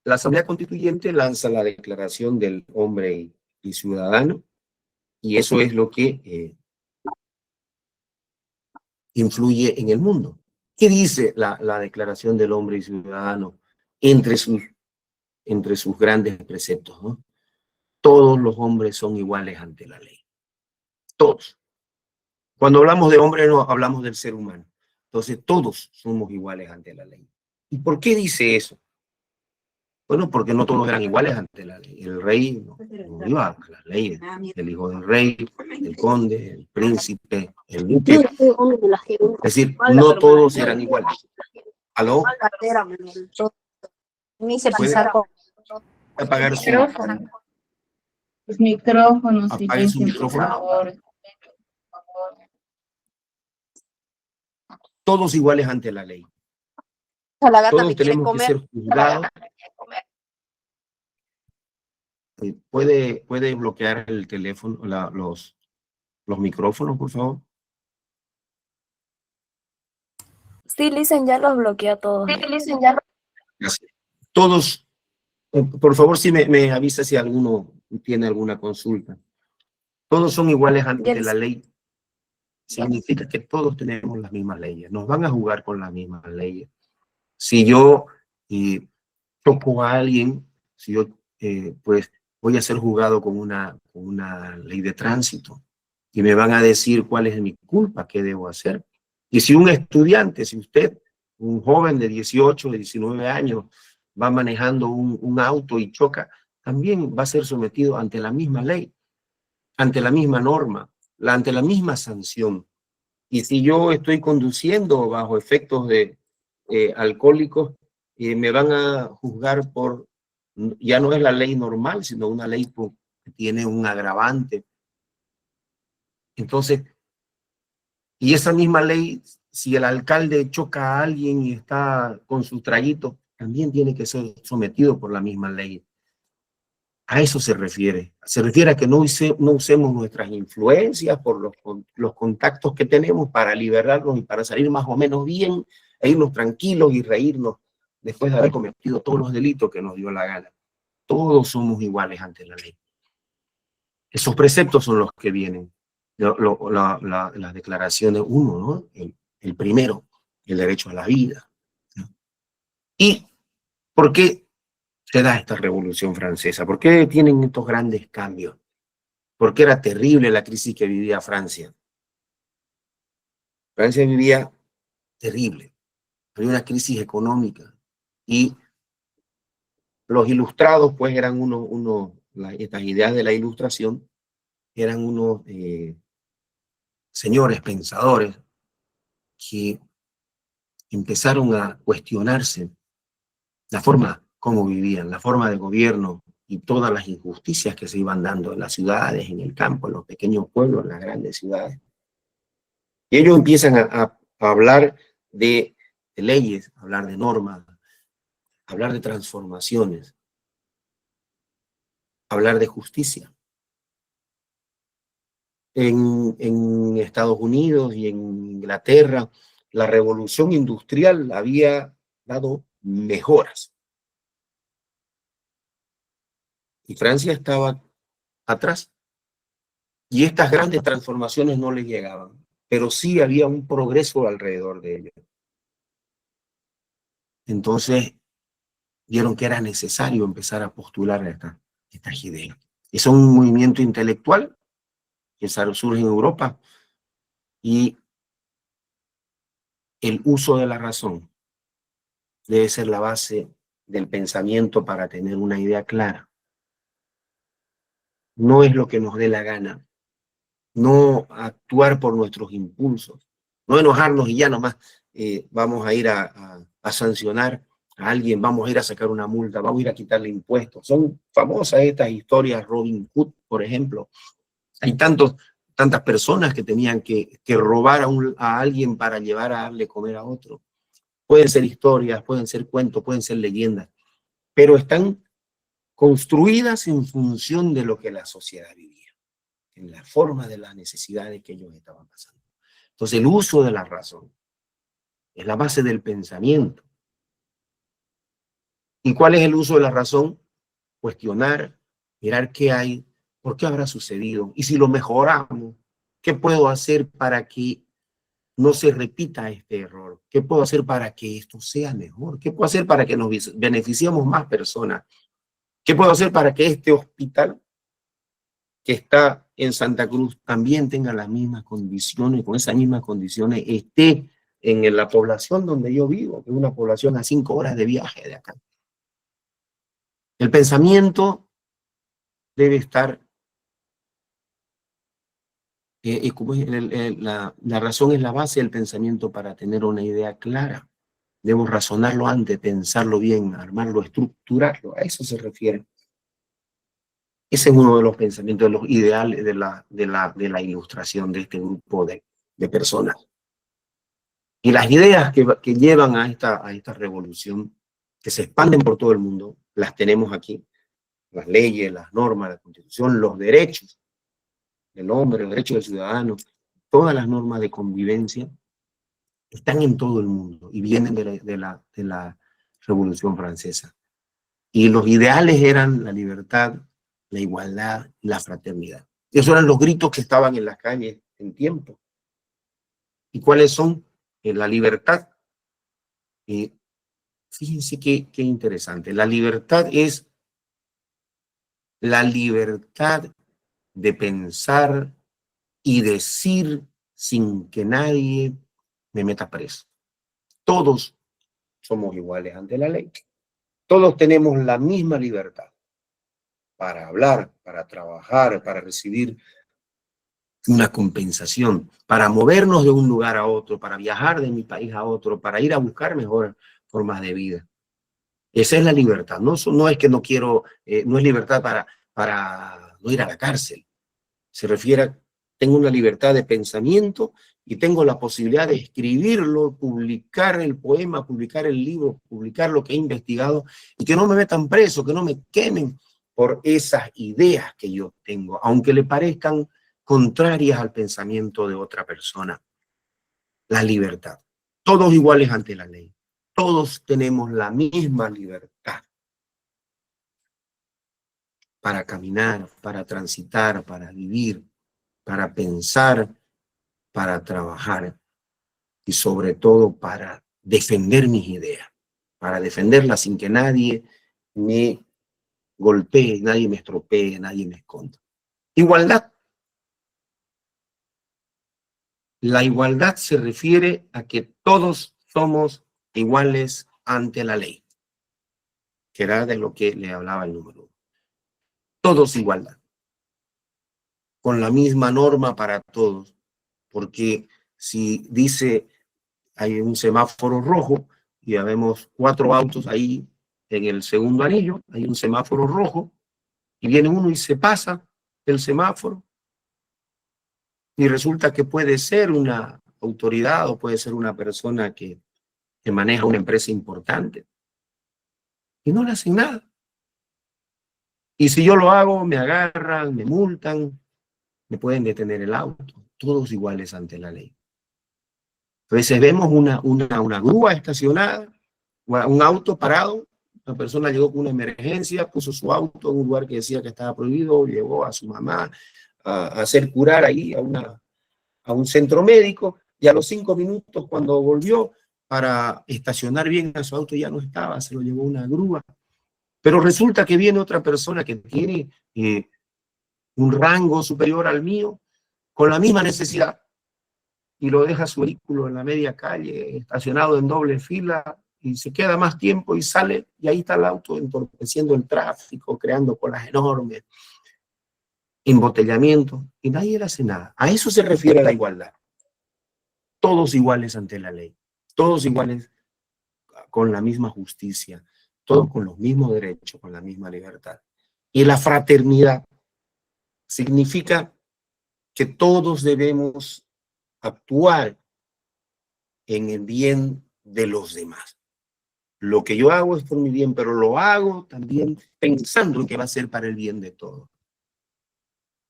Asamblea Constituyente lanza la Declaración del Hombre y Ciudadano, y eso es lo que influye en el mundo. ¿Qué dice la Declaración del Hombre y Ciudadano entre sus grandes preceptos, ¿no? Todos los hombres son iguales ante la ley. Todos. Cuando hablamos de hombre no hablamos del ser humano. Entonces todos somos iguales ante la ley. ¿Y por qué dice eso? Bueno, porque no todos eran iguales ante la ley. El rey no iba a las leyes. El hijo del rey, el conde, el príncipe, el duque. Es decir, no todos eran iguales. ¿Aló? ¿Puede apagar su micrófono? Los micrófonos, Apague su por micrófono. favor. Todos iguales ante la ley. La gata Todos me quiere tenemos que comer. ser juzgados. ¿Puede bloquear el teléfono, los micrófonos, por favor? Sí, Listen, ya los bloqueó a todos. Gracias. Todos, por favor, si me avisa si alguno tiene alguna consulta. Todos son iguales ante la ley. Significa que todos tenemos las mismas leyes. Nos van a jugar con las mismas leyes. Si yo toco a alguien, si yo pues voy a ser juzgado con una ley de tránsito y me van a decir cuál es mi culpa, qué debo hacer. Y si un estudiante, si usted, un joven de 18, de 19 años, va manejando un auto y choca, también va a ser sometido ante la misma ley, ante la misma norma, ante la misma sanción. Y si yo estoy conduciendo bajo efectos de alcohólicos, me van a juzgar por, ya no es la ley normal, sino una ley que tiene un agravante. Entonces, y esa misma ley, si el alcalde choca a alguien y está con sus traguitos, también tiene que ser sometido por la misma ley. A eso se refiere. Se refiere a que no usemos nuestras influencias por los contactos que tenemos para liberarnos y para salir más o menos bien, e irnos tranquilos y reírnos después de haber cometido todos los delitos que nos dio la gana. Todos somos iguales ante la ley. Esos preceptos son los que vienen. Las declaraciones, uno, ¿no? El primero, el derecho a la vida. ¿Y por qué se da esta Revolución Francesa? ¿Por qué tienen estos grandes cambios? ¿Por qué era terrible la crisis que vivía Francia? Francia vivía terrible. Había una crisis económica. Y los ilustrados, pues, eran estas ideas de la ilustración, eran unos señores pensadores que empezaron a cuestionarse la forma como vivían, la forma de gobierno y todas las injusticias que se iban dando en las ciudades, en el campo, en los pequeños pueblos, en las grandes ciudades. Y ellos empiezan a hablar de leyes, a hablar de normas, a hablar de transformaciones, a hablar de justicia. En Estados Unidos y en Inglaterra, la revolución industrial había dado mejoras. Y Francia estaba atrás. Y estas grandes transformaciones no les llegaban, pero sí había un progreso alrededor de ellos. Entonces, vieron que era necesario empezar a postular estas ideas. Es un movimiento intelectual que surge en Europa y el uso de la razón debe ser la base del pensamiento para tener una idea clara. No es lo que nos dé la gana, no actuar por nuestros impulsos, no enojarnos y ya nomás vamos a ir a a sancionar a alguien, vamos a ir a sacar una multa, vamos a ir a quitarle impuestos. Son famosas estas historias, Robin Hood, por ejemplo. Hay tantas personas que tenían que robar a alguien para llevar a darle comer a otro. Pueden ser historias, pueden ser cuentos, pueden ser leyendas, pero están construidas en función de lo que la sociedad vivía, en la forma de las necesidades que ellos estaban pasando. Entonces, el uso de la razón es la base del pensamiento. ¿Y cuál es el uso de la razón? Cuestionar, mirar qué hay, por qué habrá sucedido, y si lo mejoramos, ¿qué puedo hacer para que no se repita este error? ¿Qué puedo hacer para que esto sea mejor? ¿Qué puedo hacer para que nos beneficiemos más personas? ¿Qué puedo hacer para que este hospital que está en Santa Cruz también tenga las mismas condiciones, con esas mismas condiciones, esté en la población donde yo vivo, que es una población a 5 horas de viaje de acá? El pensamiento debe estar, como la razón es la base del pensamiento para tener una idea clara. Debemos razonarlo antes, pensarlo bien, armarlo, estructurarlo. A eso se refiere. Ese es uno de los pensamientos, de los ideales de la ilustración de este grupo de personas. Y las ideas que llevan a esta revolución, que se expanden por todo el mundo, las tenemos aquí. Las leyes, las normas, la Constitución, los derechos del hombre, los derechos del ciudadano, todas las normas de convivencia están en todo el mundo y vienen de la Revolución Francesa. Y los ideales eran la libertad, la igualdad y la fraternidad. Esos eran los gritos que estaban en las calles en tiempo. ¿Y cuáles son? La libertad. Fíjense qué interesante. La libertad es la libertad de pensar y decir sin que nadie me meta preso. Todos somos iguales ante la ley. Todos tenemos la misma libertad para hablar, para trabajar, para recibir una compensación, para movernos de un lugar a otro, para viajar de mi país a otro, para ir a buscar mejores formas de vida. Esa es la libertad. No es que no quiero, no es libertad para no ir a la cárcel. Se refiere a, tengo una libertad de pensamiento y tengo la posibilidad de escribirlo, publicar el poema, publicar el libro, publicar lo que he investigado y que no me metan preso, que no me quemen por esas ideas que yo tengo, aunque le parezcan contrarias al pensamiento de otra persona. La libertad. Todos iguales ante la ley. Todos tenemos la misma libertad para caminar, para transitar, para vivir, para pensar, para trabajar y sobre todo para defender mis ideas, para defenderlas sin que nadie me golpee, nadie me estropee, nadie me esconda. Igualdad. La igualdad se refiere a que todos somos iguales ante la ley, que era de lo que le hablaba el número 1. Todos igualdad, con la misma norma para todos, porque si dice hay un semáforo rojo y ya vemos 4 autos ahí en el segundo anillo, hay un semáforo rojo y viene uno y se pasa el semáforo y resulta que puede ser una autoridad o puede ser una persona que maneja una empresa importante y no le hacen nada. Y si yo lo hago, me agarran, me multan, me pueden detener el auto, todos iguales ante la ley. Entonces vemos una grúa estacionada, un auto parado, la persona llegó con una emergencia, puso su auto en un lugar que decía que estaba prohibido, llevó a su mamá a hacer curar ahí a un centro médico, y a los 5 minutos cuando volvió para estacionar bien a su auto ya no estaba, se lo llevó una grúa. Pero resulta que viene otra persona que tiene un rango superior al mío, con la misma necesidad, y lo deja su vehículo en la media calle, estacionado en doble fila, y se queda más tiempo y sale, y ahí está el auto entorpeciendo el tráfico, creando colas enormes, embotellamiento, y nadie le hace nada. A eso se refiere la igualdad. Todos iguales ante la ley, todos iguales con la misma justicia, todos con los mismos derechos, con la misma libertad. Y la fraternidad significa que todos debemos actuar en el bien de los demás. Lo que yo hago es por mi bien, pero lo hago también pensando en que va a ser para el bien de todos.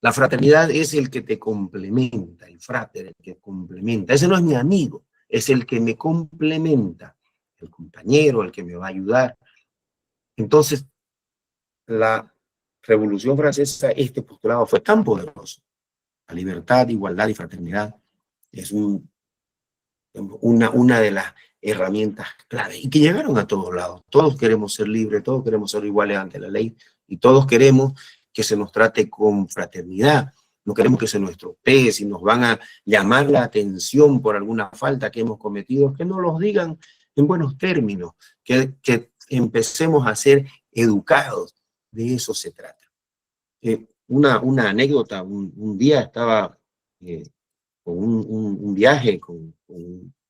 La fraternidad es el que te complementa, el frater, el que complementa. Ese no es mi amigo, es el que me complementa, el compañero, el que me va a ayudar. Entonces, la Revolución Francesa, este postulado fue tan poderoso. La libertad, igualdad y fraternidad es una de las herramientas clave y que llegaron a todos lados. Todos queremos ser libres, todos queremos ser iguales ante la ley y todos queremos que se nos trate con fraternidad. No queremos que se nos estropee, si nos van a llamar la atención por alguna falta que hemos cometido, que nos los digan en buenos términos, que empecemos a ser educados. De eso se trata. Una anécdota, un día estaba con un viaje con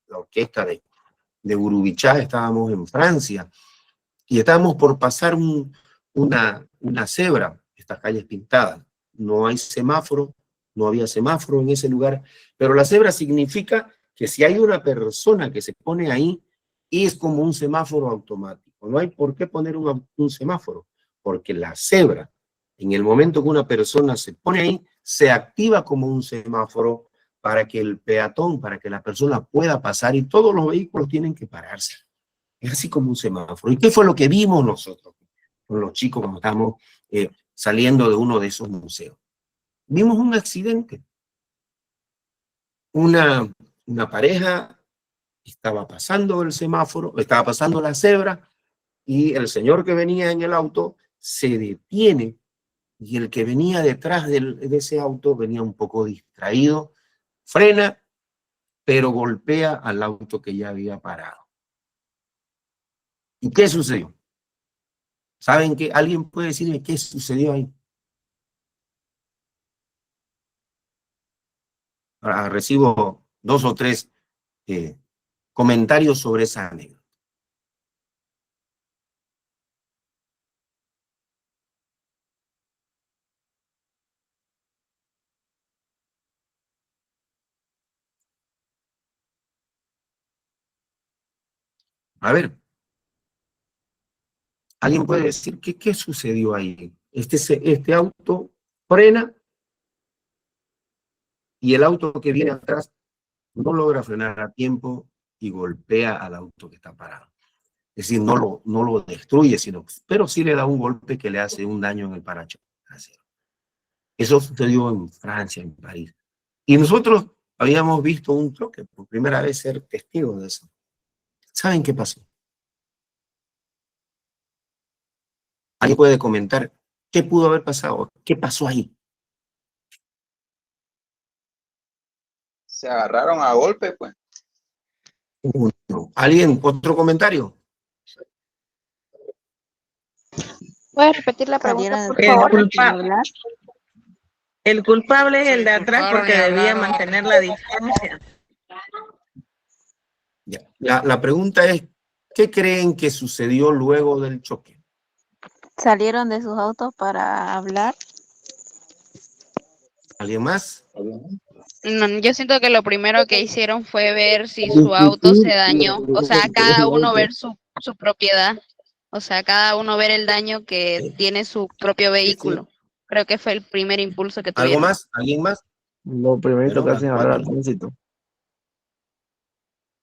la orquesta de Urubichá, estábamos en Francia y estábamos por pasar una cebra, estas calles pintadas. No hay semáforo, no había semáforo en ese lugar, pero la cebra significa que si hay una persona que se pone ahí, es como un semáforo automático. No hay por qué poner un semáforo, porque la cebra, en el momento que una persona se pone ahí, se activa como un semáforo para que el peatón, para que la persona pueda pasar y todos los vehículos tienen que pararse. Es así como un semáforo. ¿Y qué fue lo que vimos nosotros con los chicos cuando estábamos saliendo de uno de esos museos? Vimos un accidente. Una pareja estaba pasando el semáforo, estaba pasando la cebra y el señor que venía en el auto se detiene y el que venía detrás de ese auto venía un poco distraído, frena, pero golpea al auto que ya había parado. ¿Y qué sucedió? ¿Saben qué? ¿Alguien puede decirme qué sucedió ahí? Ahora, recibo 2 o 3 comentarios sobre esa anécdota. A ver, ¿alguien puede decir qué sucedió ahí? Este auto frena y el auto que viene atrás no logra frenar a tiempo y golpea al auto que está parado. Es decir, no lo destruye, pero sí le da un golpe que le hace un daño en el parachoques trasero. Eso sucedió en Francia, en París. Y nosotros habíamos visto un choque, por primera vez ser testigos de eso. ¿Saben qué pasó? ¿Alguien puede comentar qué pudo haber pasado? ¿Qué pasó ahí? Se agarraron a golpe, pues. ¿Alguien? ¿Otro comentario? ¿Puedes repetir la pregunta, por favor? El culpable es el de atrás porque debía mantener la distancia. Ya. La pregunta es, ¿qué creen que sucedió luego del choque? Salieron de sus autos para hablar. ¿Alguien más? No, yo siento que lo primero que hicieron fue ver si su auto se dañó. O sea, cada uno ver su propiedad. O sea, cada uno ver el daño que tiene su propio vehículo. Creo que fue el primer impulso que ¿Algo tuvieron. más? ¿Alguien más? Lo primerito que hacen es hablar al ¿Cuatro? tránsito.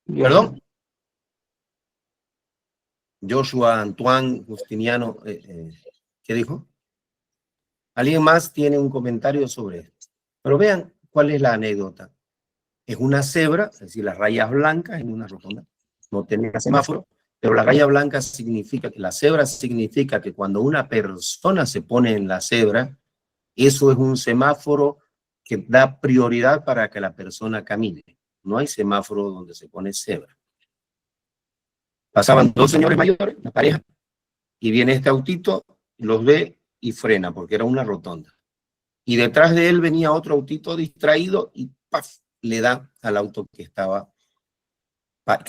¿Perdón? Joshua, Antoine, Justiniano, ¿qué dijo? ¿Alguien más tiene un comentario sobre esto? Pero vean cuál es la anécdota. Es una cebra, es decir, las rayas blancas en una rotonda. No tenía semáforo, pero la raya blanca significa que la cebra significa que cuando una persona se pone en la cebra, eso es un semáforo que da prioridad para que la persona camine. No hay semáforo donde se pone cebra. Pasaban 2 señores mayores, una pareja, y viene este autito, los ve y frena, porque era una rotonda. Y detrás de él venía otro autito distraído y ¡paf! Le da al auto que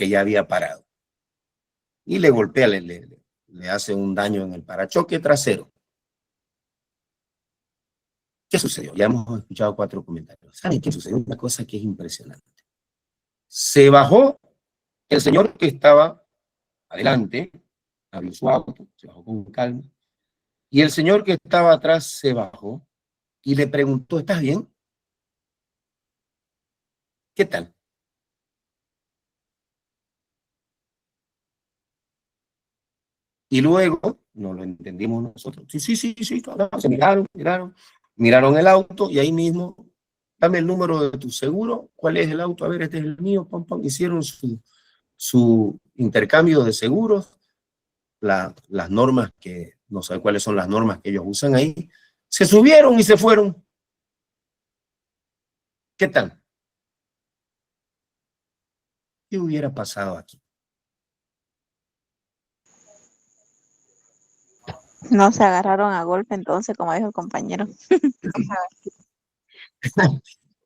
ya había parado. y le golpea, le hace un daño en el parachoque trasero. ¿Qué sucedió? Ya hemos escuchado 4 comentarios. ¿Saben qué sucedió? Una cosa que es impresionante. Se bajó el señor que estaba adelante, abrió su auto, se bajó con calma, y el señor que estaba atrás se bajó y le preguntó, ¿estás bien? ¿Qué tal? Y luego, no lo entendimos nosotros. Sí, se miraron el auto y ahí mismo, dame el número de tu seguro, ¿cuál es el auto? A ver, este es el mío, pam, pam. Hicieron su intercambio de seguros, las normas que, no sé cuáles son las normas que ellos usan ahí, se subieron y se fueron. ¿Qué tal? ¿Qué hubiera pasado aquí? No se agarraron a golpe entonces, como dijo el compañero.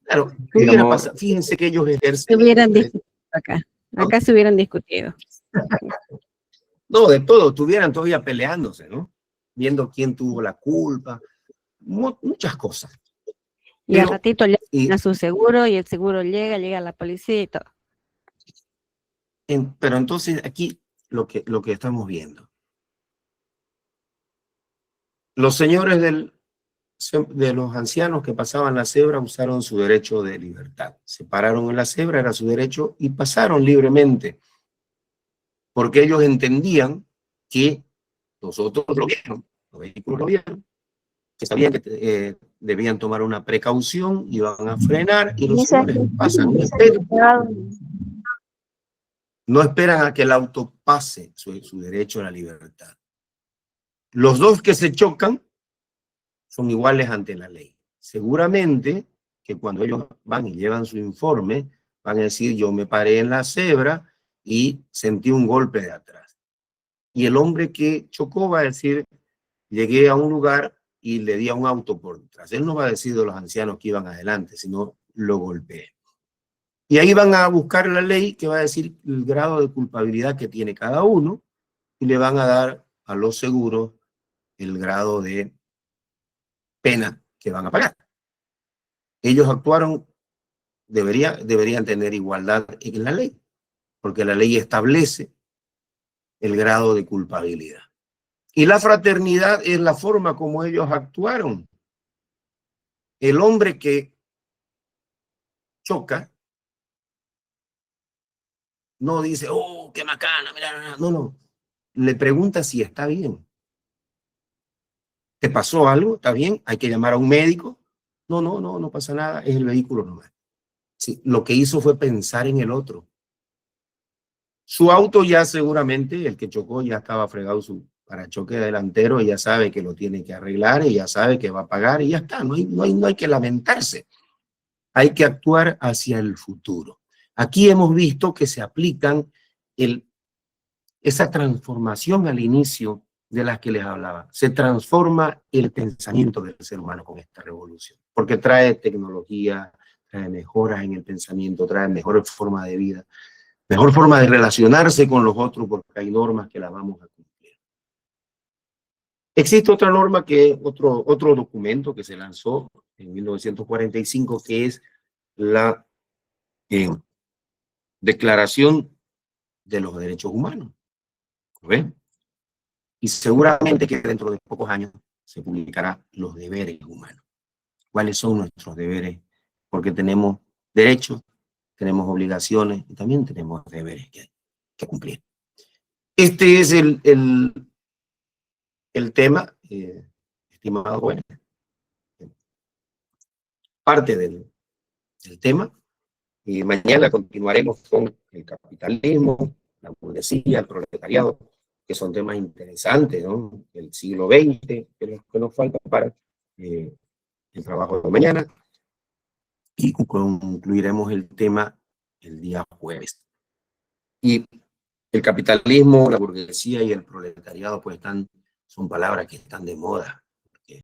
Claro, ¿qué hubiera pasado? Fíjense que ellos ejercen... Se hubieran discutido acá. Acá se hubieran discutido. No, de todo, estuvieran todavía peleándose, ¿no? Viendo quién tuvo la culpa, muchas cosas. Y al ratito llega a su seguro y el seguro llega la policía y todo. Pero entonces aquí lo que estamos viendo. Los señores de los ancianos que pasaban la cebra usaron su derecho de libertad. Se pararon en la cebra, era su derecho, y pasaron libremente. Porque ellos entendían que los otros lo vieron, los vehículos lo vieron, que sabían que debían tomar una precaución, iban a frenar, y los señores pasan. No esperan a que el auto pase su derecho a la libertad. Los dos que se chocan son iguales ante la ley. Seguramente que cuando ellos van y llevan su informe, van a decir, yo me paré en la cebra y sentí un golpe de atrás. Y el hombre que chocó va a decir, llegué a un lugar y le di a un auto por detrás. Él no va a decir de los ancianos que iban adelante, sino lo golpeé. Y ahí van a buscar la ley que va a decir el grado de culpabilidad que tiene cada uno y le van a dar a los seguros el grado de pena que van a pagar. Ellos actuaron, deberían tener igualdad en la ley, porque la ley establece el grado de culpabilidad. Y la fraternidad es la forma como ellos actuaron. El hombre que choca no dice, oh, qué macana, mira, no. Le pregunta si está bien. ¿Te pasó algo? ¿Está bien? ¿Hay que llamar a un médico? No pasa nada, es el vehículo nomás. Sí, lo que hizo fue pensar en el otro. Su auto ya seguramente, el que chocó ya estaba fregado su parachoque delantero, y ya sabe que lo tiene que arreglar, y ya sabe que va a pagar, y ya está, no hay que lamentarse. Hay que actuar hacia el futuro. Aquí hemos visto que se aplican esa transformación al inicio de las que les hablaba. Se transforma el pensamiento del ser humano con esta revolución, porque trae tecnología, trae mejoras en el pensamiento, trae mejor forma de vida, mejor forma de relacionarse con los otros, porque hay normas que las vamos a cumplir. Existe otra norma, otro documento que se lanzó en 1945, que es la Declaración de los Derechos Humanos. ¿Ven? Y seguramente que dentro de pocos años se publicará los deberes humanos. ¿Cuáles son nuestros deberes? Porque tenemos derechos, tenemos obligaciones y también tenemos deberes que cumplir. Este es el tema, estimado bueno, parte del tema. Y mañana continuaremos con el capitalismo, la burguesía, el proletariado, que son temas interesantes, ¿no? El siglo XX, que nos falta para el trabajo de mañana. Y concluiremos el tema el día jueves. Y el capitalismo, la burguesía y el proletariado, pues son palabras que están de moda.